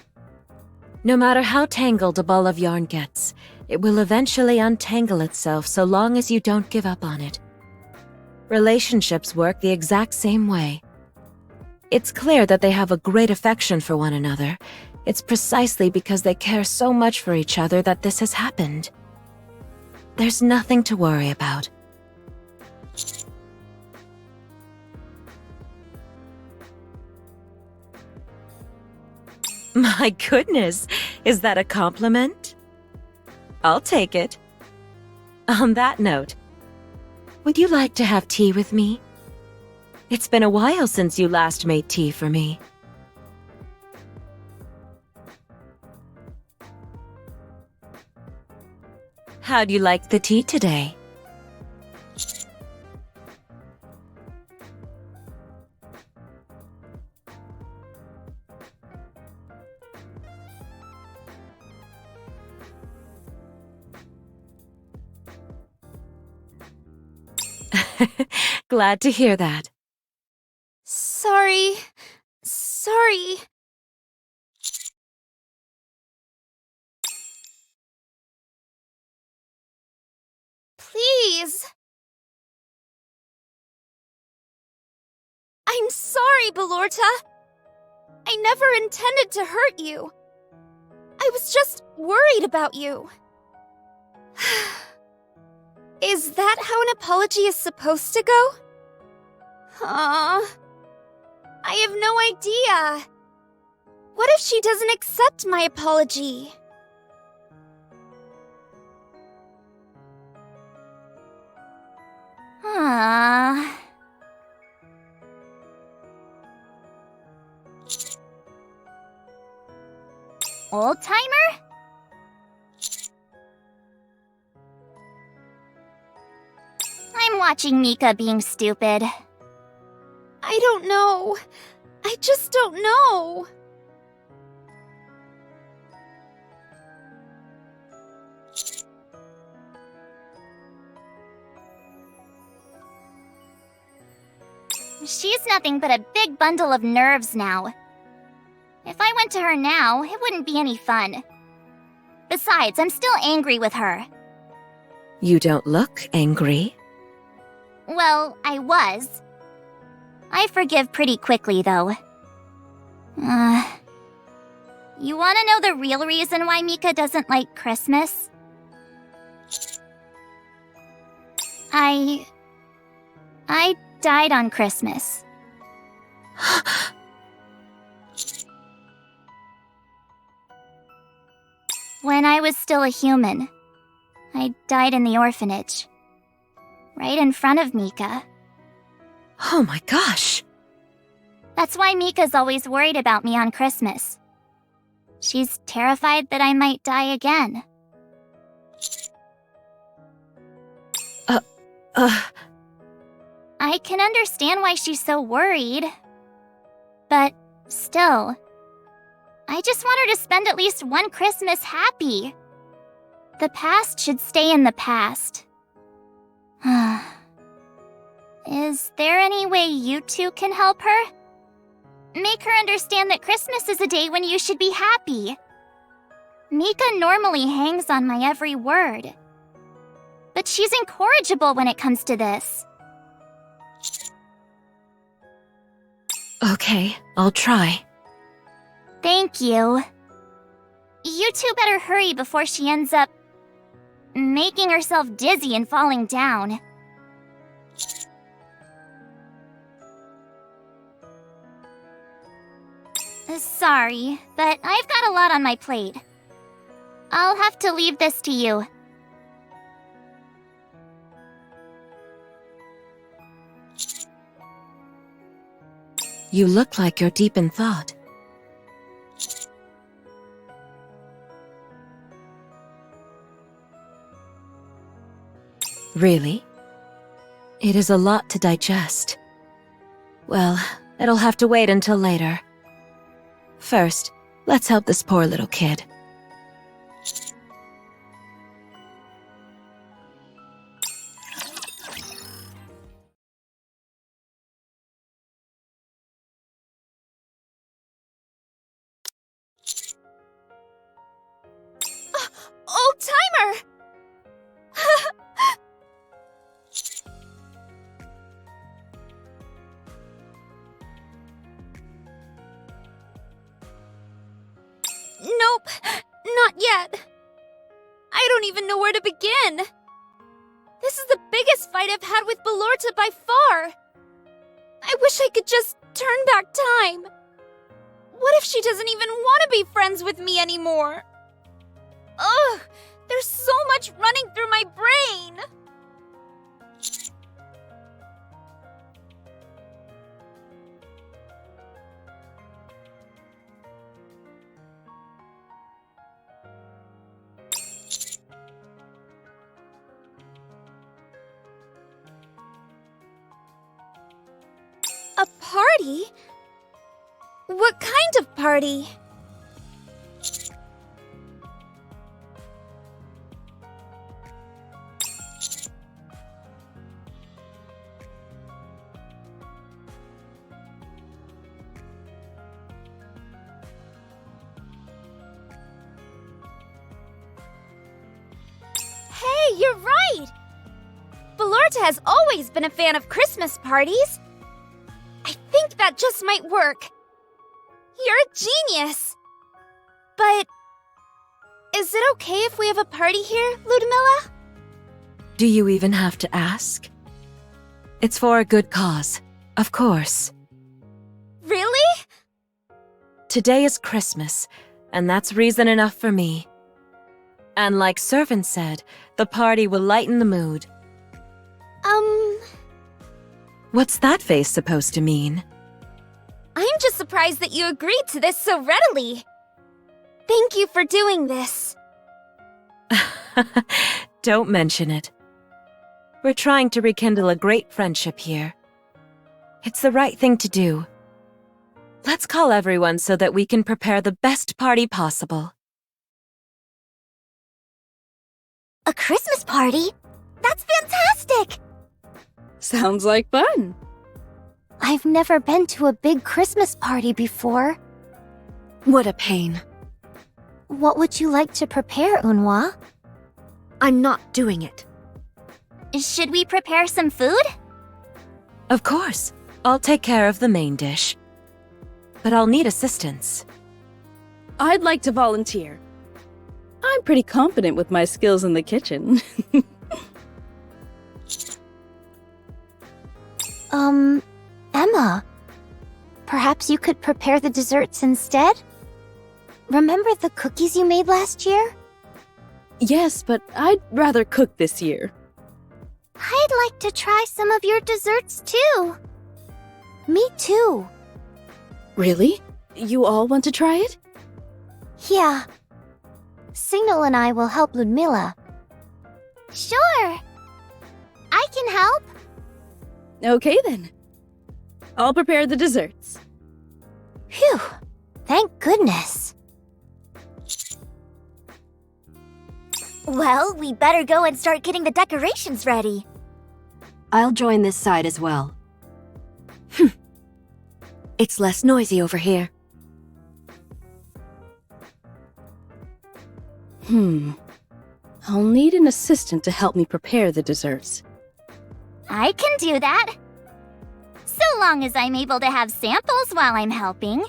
No matter how tangled a ball of yarn gets, it will eventually untangle itself so long as you don't give up on it. Relationships work the exact same way. It's clear that they have a great affection for one another. It's precisely because they care so much for each other that this has happened. There's nothing to worry about. My goodness, is that a compliment? I'll take it. On that note, would you like to have tea with me? It's been a while since you last made tea for me. How'd you like the tea today? Glad to hear that. Sorry. Please. I'm sorry, Belorta. I never intended to hurt you. I was just worried about you. Is that how an apology is supposed to go? I have no idea. What if she doesn't accept my apology? Old-timer? I'm watching Mika being stupid. I don't know. I just don't know. She's nothing but a big bundle of nerves now. If I went to her now, it wouldn't be any fun. Besides, I'm still angry with her. You don't look angry. Well, I was. I forgive pretty quickly, though. You want to know the real reason why Mika doesn't like Christmas? I died on Christmas. When I was still a human, I died in the orphanage. Right in front of Mika. Oh my gosh. That's why Mika's always worried about me on Christmas. She's terrified that I might die again. I can understand why she's so worried. But still, I just want her to spend at least one Christmas happy. The past should stay in the past. Is there any way you two can help her? Make her understand that Christmas is a day when you should be happy. Mika normally hangs on my every word. But she's incorrigible when it comes to this. Okay, I'll try. Thank you. You two better hurry before she ends up making herself dizzy and falling down. Sorry, but I've got a lot on my plate. I'll have to leave this to you. You look like you're deep in thought. Really? It is a lot to digest. Well, it'll have to wait until later. First, let's help this poor little kid. Old timer! Nope, not yet. I don't even know where to begin. This is the biggest fight I've had with Belorta by far. I wish I could just turn back time. What if she doesn't even want to be friends with me anymore? Ugh, there's so much running through my brain. A party? What kind of party? Hey, you're right! Belorta has always been a fan of Christmas parties. I think that just might work. You're a genius! But is it okay if we have a party here, Ludmilla? Do you even have to ask? It's for a good cause, of course. Really? Today is Christmas, and that's reason enough for me. And like Servant said, the party will lighten the mood. What's that face supposed to mean? I'm just surprised that you agreed to this so readily. Thank you for doing this. Don't mention it. We're trying to rekindle a great friendship here. It's the right thing to do. Let's call everyone so that we can prepare the best party possible. A Christmas party? That's fantastic! Sounds like fun. I've never been to a big Christmas party before. What a pain. What would you like to prepare, Unwa? I'm not doing it. Should we prepare some food? Of course. I'll take care of the main dish. But I'll need assistance. I'd like to volunteer. I'm pretty confident with my skills in the kitchen. Emma. Perhaps you could prepare the desserts instead? Remember the cookies you made last year? Yes, but I'd rather cook this year. I'd like to try some of your desserts too. Me too. Really? You all want to try it? Yeah. Signal and I will help Ludmilla. Sure. I can help. Okay then. I'll prepare the desserts. Phew. Thank goodness. Well, we better go and start getting the decorations ready. I'll join this side as well. It's less noisy over here. I'll need an assistant to help me prepare the desserts. I can do that. So long as I'm able to have samples while I'm helping.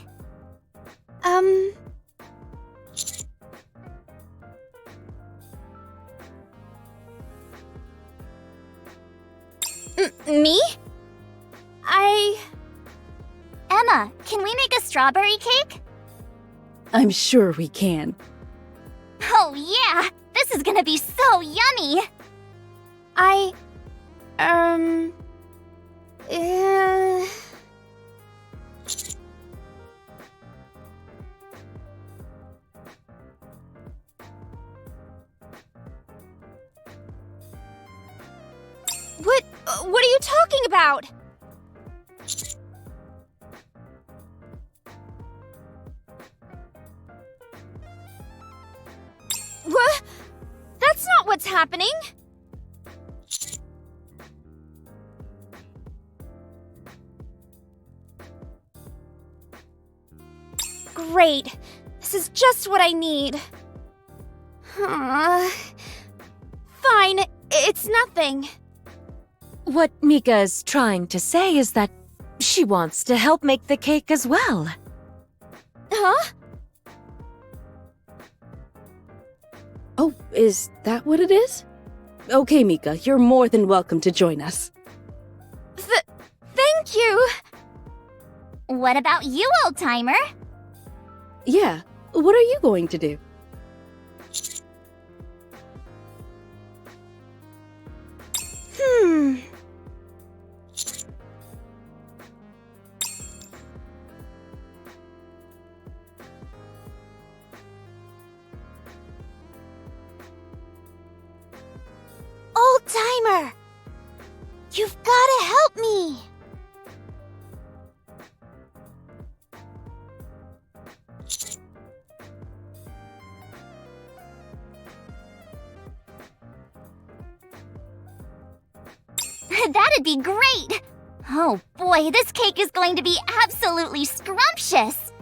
Me? Emma, can we make a strawberry cake? I'm sure we can. Oh yeah! This is gonna be so yummy! What are you talking about? What? That's not what's happening. Great. This is just what I need. Fine, it's nothing. What Mika is trying to say is that she wants to help make the cake as well. Huh? Oh, is that what it is? Okay, Mika, you're more than welcome to join us. Thank you. What about you, old-timer? Yeah, what are you going to do? Old-timer! You've gotta help me! That'd be great! Oh boy, this cake is going to be absolutely scrumptious!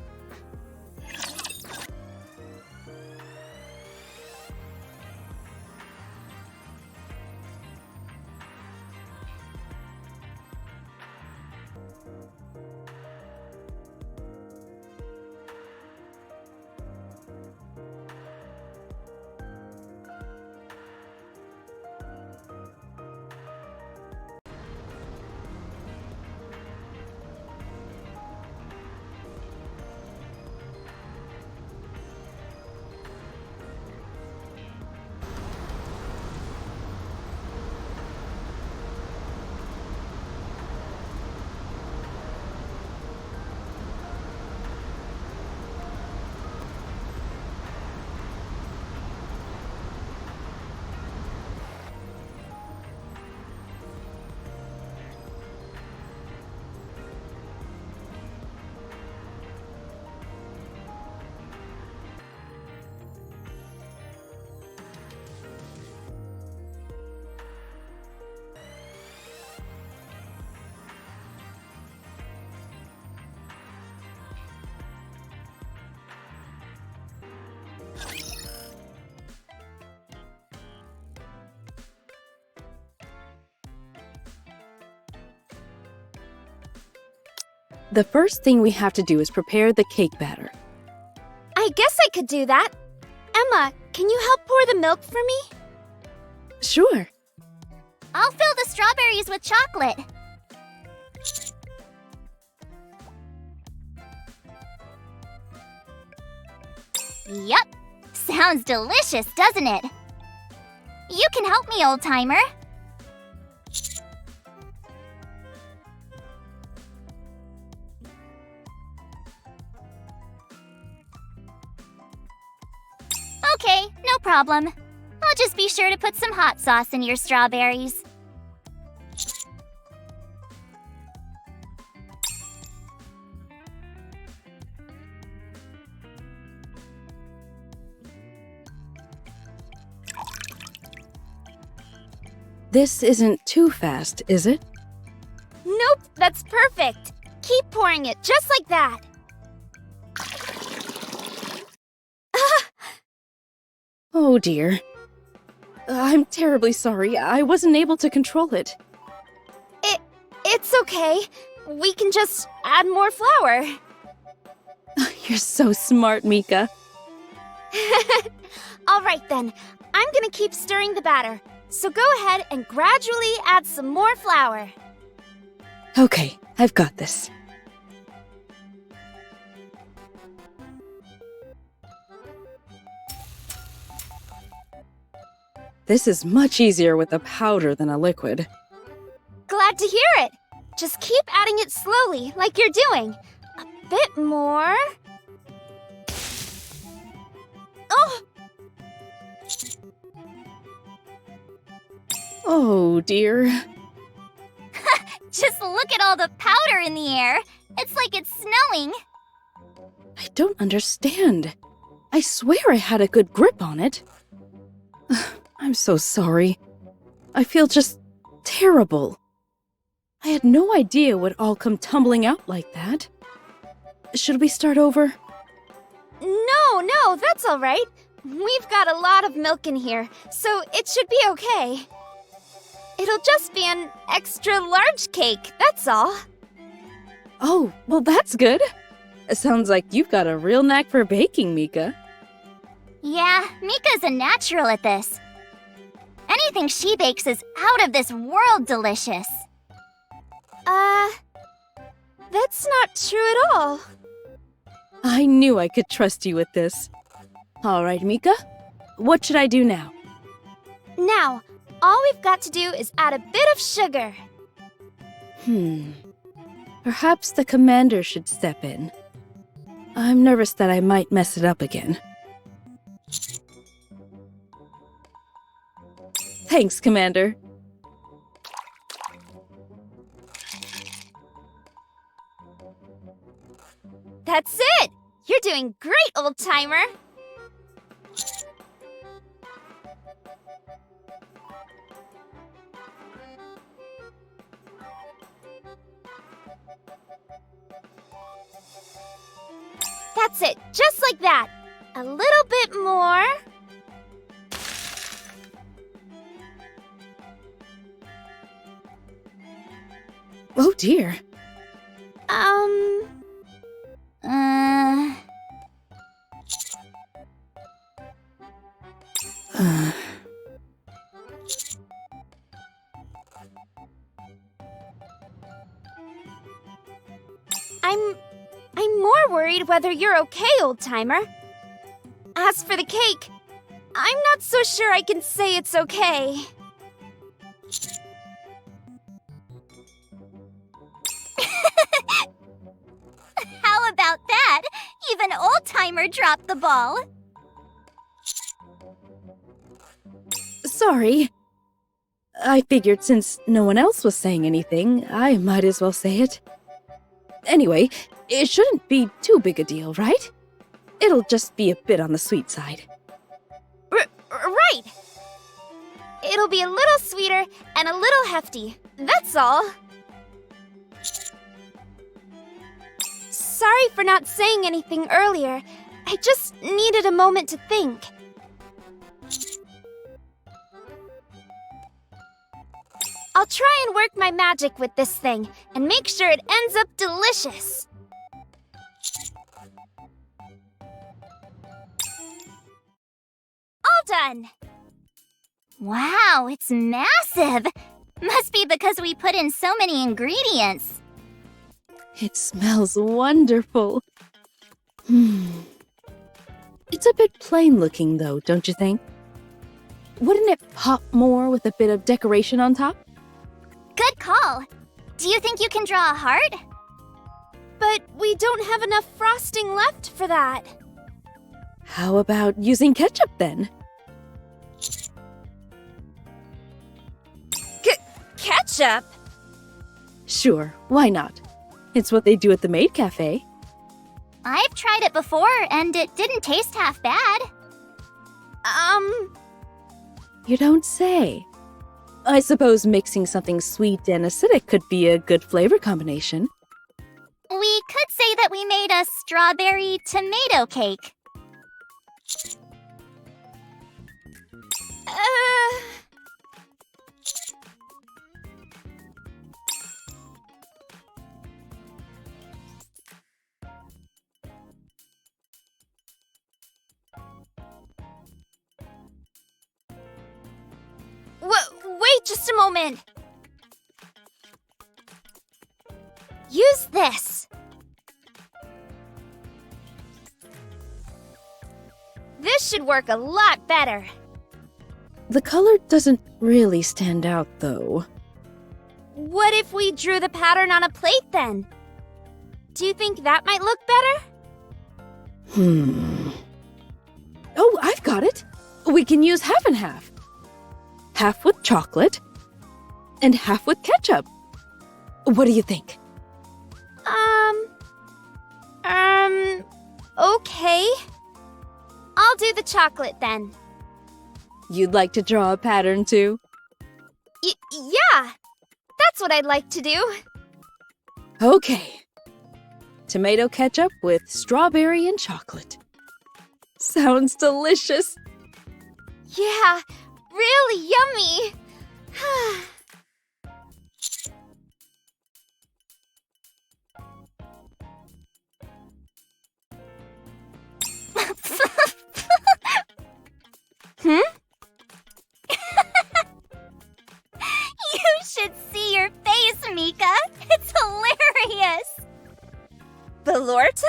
The first thing we have to do is prepare the cake batter. I guess I could do that. Emma, can you help pour the milk for me? Sure. I'll fill the strawberries with chocolate. Yup. Sounds delicious, doesn't it? You can help me, old-timer. Okay, no problem. I'll just be sure to put some hot sauce in your strawberries. This isn't too fast, is it? Nope, that's perfect. Keep pouring it just like that. Oh dear. I'm terribly sorry. I wasn't able to control it. It's okay. We can just add more flour. You're so smart, Mika. All right then. I'm gonna keep stirring the batter. So go ahead and gradually add some more flour. Okay, I've got this. This is much easier with a powder than a liquid. Glad to hear it. Just keep adding it slowly, like you're doing. A bit more. Oh! Oh dear. Just look at all the powder in the air. It's like it's snowing. I don't understand. I swear I had a good grip on it. I'm so sorry. I feel just terrible. I had no idea it would all come tumbling out like that. Should we start over? No, that's all right. We've got a lot of milk in here, so it should be okay. It'll just be an extra large cake, that's all. Oh, well that's good. It sounds like you've got a real knack for baking, Mika. Yeah, Mika's a natural at this. Anything she bakes is out of this world delicious. That's not true at all. I knew I could trust you with this. All right, Mika. What should I do now? Now, all we've got to do is add a bit of sugar. Perhaps the commander should step in. I'm nervous that I might mess it up again. Thanks, Commander. That's it! You're doing great, old-timer! That's it, just like that. A little bit more. Oh dear. I'm more worried whether you're okay, old-timer. As for the cake, I'm not so sure I can say it's okay. How about that? Even old-timer dropped the ball. Sorry. I figured since no one else was saying anything, I might as well say it. Anyway, it shouldn't be too big a deal, right? It'll just be a bit on the sweet side. Right! It'll be a little sweeter and a little hefty. That's all. Sorry for not saying anything earlier. I just needed a moment to think. I'll try and work my magic with this thing and make sure it ends up delicious. All done! Wow, it's massive! Must be because we put in so many ingredients. It smells wonderful. It's a bit plain looking though, don't you think? Wouldn't it pop more with a bit of decoration on top? Good call. Do you think you can draw a heart? But we don't have enough frosting left for that. How about using ketchup then? Ketchup? Sure, why not? It's what they do at the Maid Cafe. I've tried it before, and it didn't taste half bad. You don't say. I suppose mixing something sweet and acidic could be a good flavor combination. We could say that we made a strawberry tomato cake. Wait just a moment. Use this. This should work a lot better. The color doesn't really stand out though. What if we drew the pattern on a plate then? Do you think that might look better? Oh, I've got it. We can use half and half. Half with chocolate and half with ketchup. What do you think? Okay. I'll do the chocolate then. You'd like to draw a pattern too? Yeah, that's what I'd like to do. Okay. Tomato ketchup with strawberry and chocolate. Sounds delicious. Yeah, really yummy. You should see your face, Mika. It's hilarious. Belorta?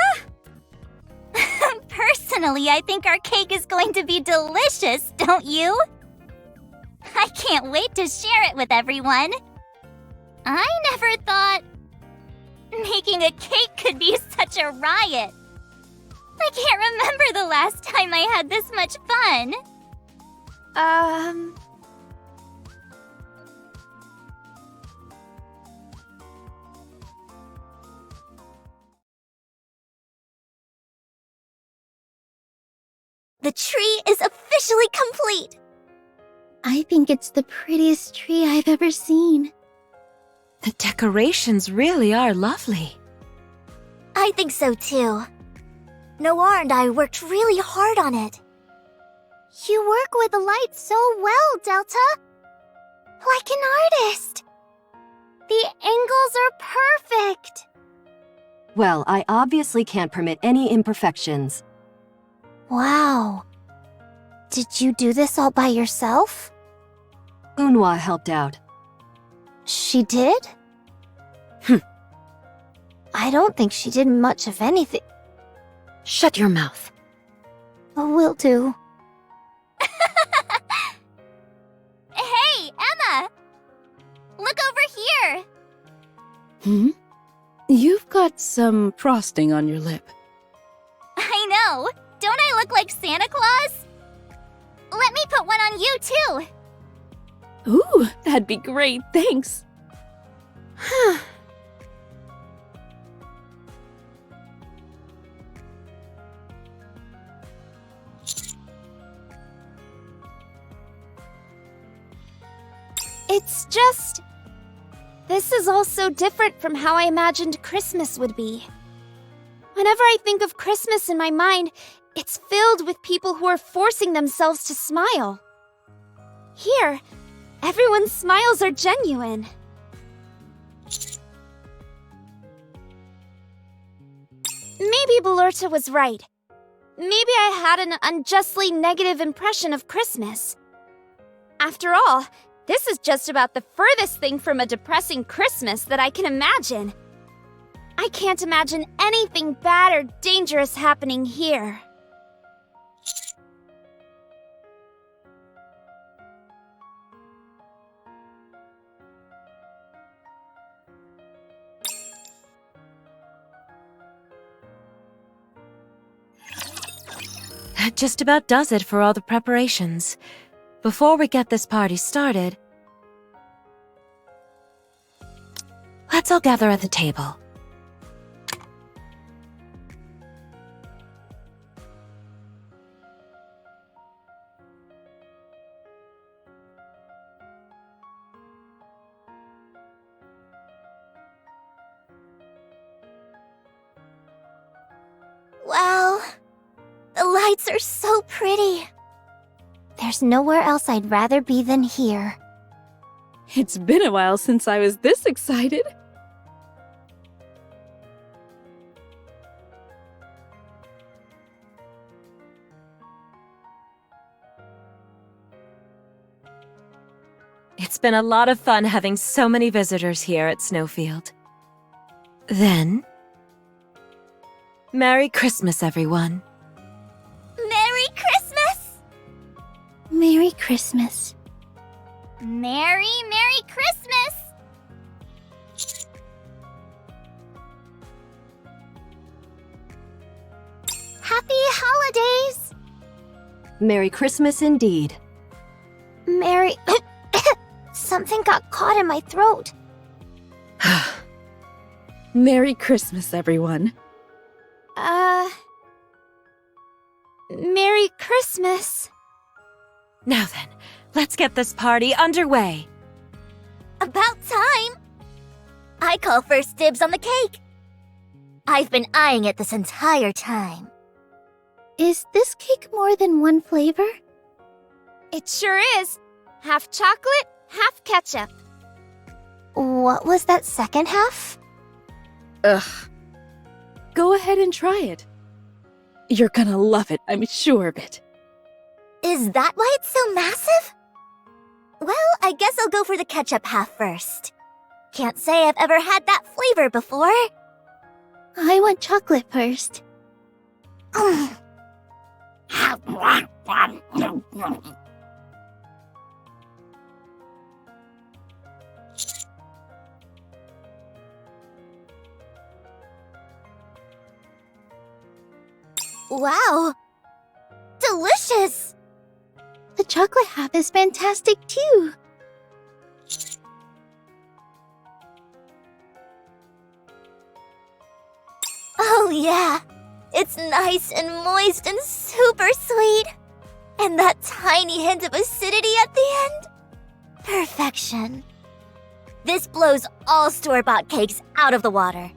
Personally, I think our cake is going to be delicious, don't you? I can't wait to share it with everyone. I never thought making a cake could be such a riot. I can't remember the last time I had this much fun. The tree is officially complete. I think it's the prettiest tree I've ever seen. The decorations really are lovely. I think so too. Noir and I worked really hard on it. You work with the light so well, Delta. Like an artist. The angles are perfect. Well, I obviously can't permit any imperfections. Wow. Did you do this all by yourself? Unwa helped out. She did? I don't think she did much of anything. Shut your mouth. Will do. Hey, Emma! Look over here! You've got some frosting on your lip. I know! Don't I look like Santa Claus? Let me put one on you, too! Ooh, that'd be great, thanks. It's just... This is all so different from how I imagined Christmas would be. Whenever I think of Christmas in my mind, it's filled with people who are forcing themselves to smile. Here, Everyone's smiles are genuine. Maybe Belurta was right. Maybe I had an unjustly negative impression of Christmas. After all, this is just about the furthest thing from a depressing Christmas that I can imagine. I can't imagine anything bad or dangerous happening here. That just about does it for all the preparations. Before we get this party started, let's all gather at the table. Wow. The lights are so pretty. There's nowhere else I'd rather be than here. It's been a while since I was this excited. It's been a lot of fun having so many visitors here at Snowfield. Then, Merry Christmas, everyone. Merry Christmas! Merry Christmas. Merry Christmas! Happy holidays! Merry Christmas indeed. Merry... Something got caught in my throat. Merry Christmas, everyone. Merry Christmas. Now then, let's get this party underway. About time! I call first dibs on the cake. I've been eyeing it this entire time. Is this cake more than one flavor? It sure is. Half chocolate, half ketchup. What was that second half? Ugh. Go ahead and try it. You're gonna love it, I'm sure of it. Is that why it's so massive? Well, I guess I'll go for the ketchup half first. Can't say I've ever had that flavor before. I want chocolate first. Wow! Delicious! The chocolate half is fantastic too. Oh yeah! It's nice and moist and super sweet! And that tiny hint of acidity at the end? Perfection. This blows all store-bought cakes out of the water.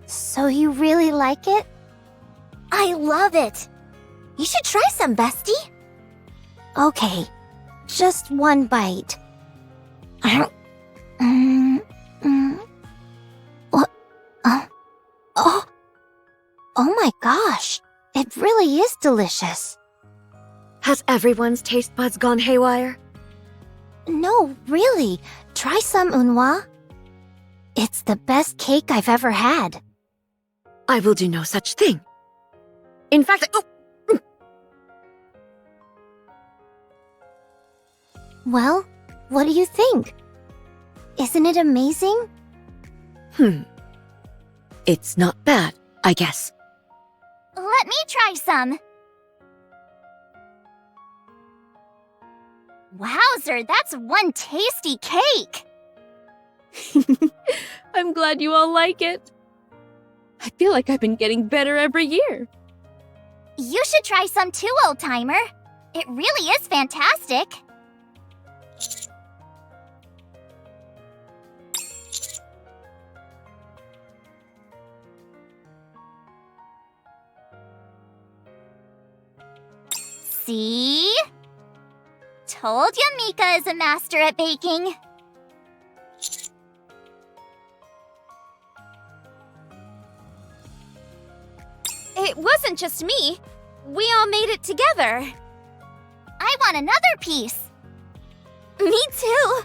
So you really like it? I love it! You should try some, bestie! Okay, just one bite. What? Oh my gosh, it really is delicious. Has everyone's taste buds gone haywire? No, really, try some, Unwa. It's the best cake I've ever had. I will do no such thing. In fact, Well, what do you think? Isn't it amazing? It's not bad, I guess. Let me try some! Wowzer, that's one tasty cake! I'm glad you all like it. I feel like I've been getting better every year. You should try some too, old-timer. It really is fantastic. See? Told ya Mika is a master at baking. It wasn't just me. We all made it together. I want another piece. Me too.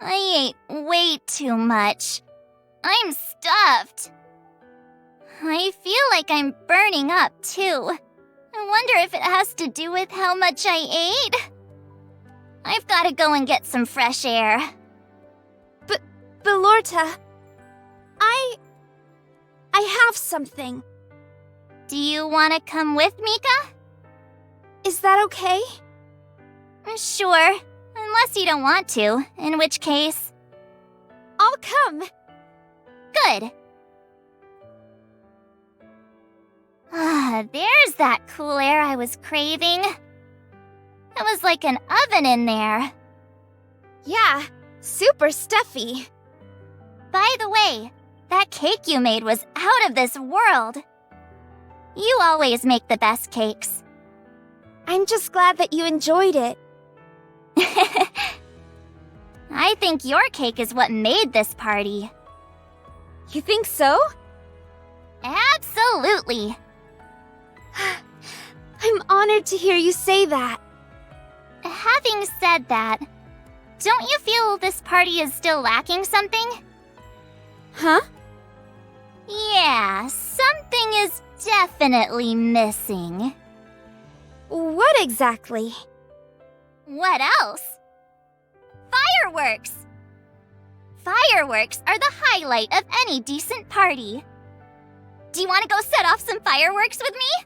I ate way too much. I'm stuffed. I feel like I'm burning up, too. I wonder if it has to do with how much I ate? I've gotta go and get some fresh air. Belorta, I have something. Do you want to come with, Mika? Is that okay? Sure, unless you don't want to, in which case... I'll come. Good. Ah, there's that cool air I was craving. It was like an oven in there. Yeah, super stuffy. By the way, that cake you made was out of this world. You always make the best cakes. I'm just glad that you enjoyed it. I think your cake is what made this party. You think so? Absolutely. I'm honored to hear you say that. Having said that, don't you feel this party is still lacking something? Huh? Yeah, something is definitely missing. What exactly? What else? Fireworks! Fireworks are the highlight of any decent party. Do you want to go set off some fireworks with me?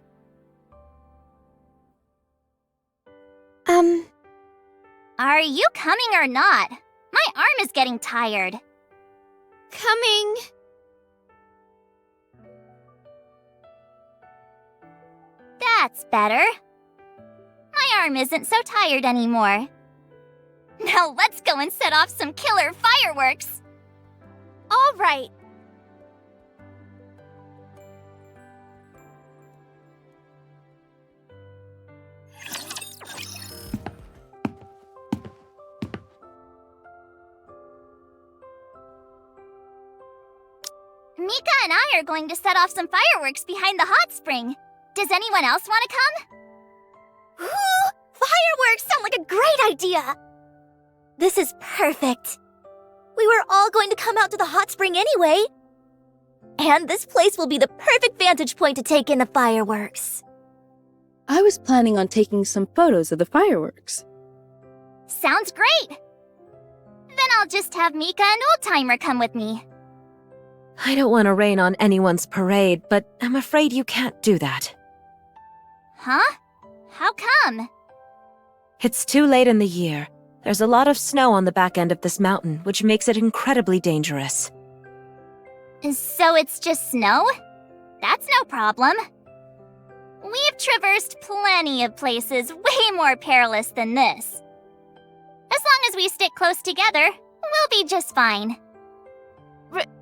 Are you coming or not? My arm is getting tired. Coming. That's better. My arm isn't so tired anymore. Now let's go and set off some killer fireworks. All right. Mika and I are going to set off some fireworks behind the hot spring. Does anyone else want to come? Ooh, fireworks sound like a great idea. This is perfect. We were all going to come out to the hot spring anyway. And this place will be the perfect vantage point to take in the fireworks. I was planning on taking some photos of the fireworks. Sounds great. Then I'll just have Mika and Old-Timer come with me. I don't want to rain on anyone's parade, but I'm afraid you can't do that. Huh? How come? It's too late in the year. There's a lot of snow on the back end of this mountain, which makes it incredibly dangerous. So it's just snow? That's no problem. We've traversed plenty of places way more perilous than this. As long as we stick close together, we'll be just fine.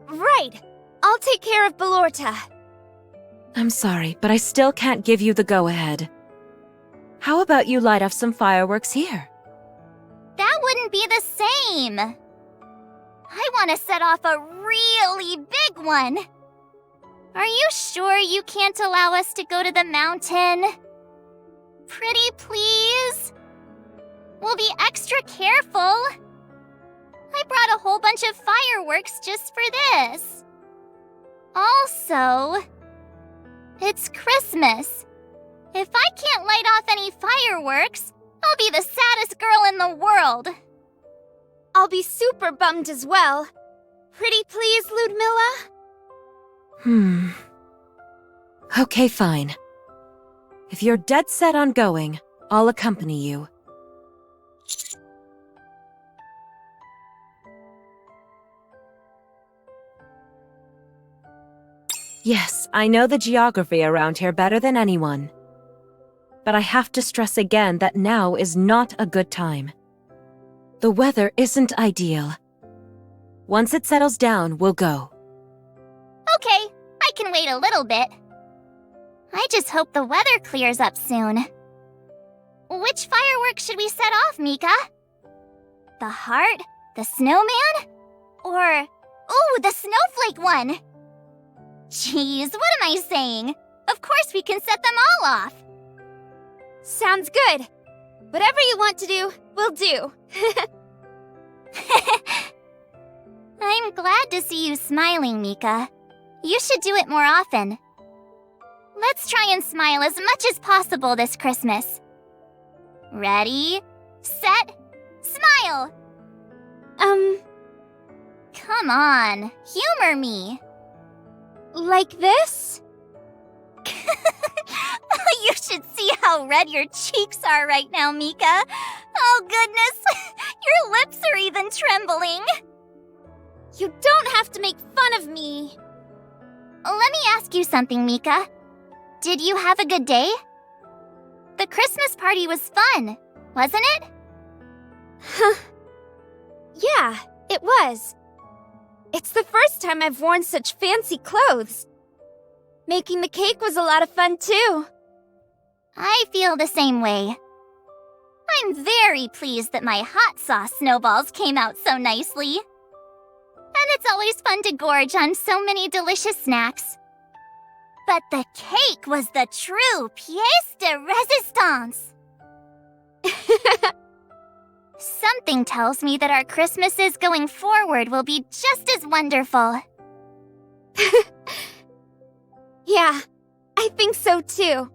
Right. I'll take care of Ballorta. I'm sorry, but I still can't give you the go-ahead. How about you light off some fireworks here? That wouldn't be the same. I want to set off a really big one. Are you sure you can't allow us to go to the mountain? Pretty please? We'll be extra careful. I brought a whole bunch of fireworks just for this. Also, it's Christmas. If I can't light off any fireworks, I'll be the saddest girl in the world. I'll be super bummed as well. Pretty please, Ludmilla? Okay, fine. If you're dead set on going, I'll accompany you. Yes, I know the geography around here better than anyone. But I have to stress again that now is not a good time. The weather isn't ideal. Once it settles down, we'll go. Okay, I can wait a little bit. I just hope the weather clears up soon. Which fireworks should we set off, Mika? The heart? The snowman? Or, ooh, the snowflake one! Jeez, what am I saying? Of course we can set them all off! Sounds good. Whatever you want to do, we'll do. I'm glad to see you smiling, Mika. You should do it more often. Let's try and smile as much as possible this Christmas. Ready, set, smile! Come on, humor me. Like this? You should see how red your cheeks are right now, Mika. Oh goodness, your lips are even trembling. You don't have to make fun of me. Let me ask you something, Mika. Did you have a good day? The Christmas party was fun, wasn't it? Yeah, it was. It's the first time I've worn such fancy clothes. Making the cake was a lot of fun too. I feel the same way. I'm very pleased that my hot sauce snowballs came out so nicely. And it's always fun to gorge on so many delicious snacks. But the cake was the true pièce de résistance. Something tells me that our Christmases going forward will be just as wonderful. Yeah, I think so too.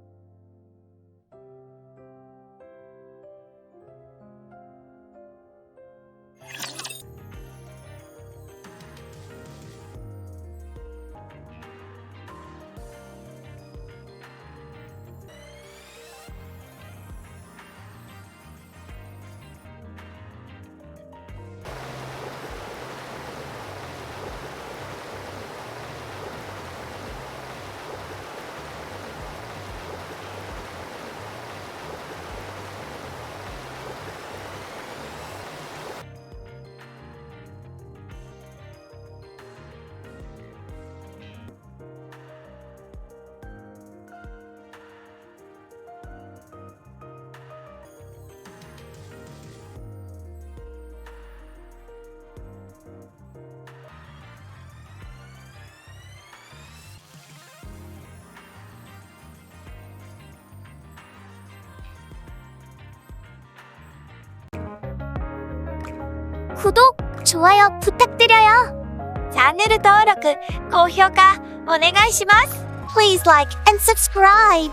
구독, 좋아요 부탁드려요. 채널登録, 고評価, お願いします. Please like and subscribe.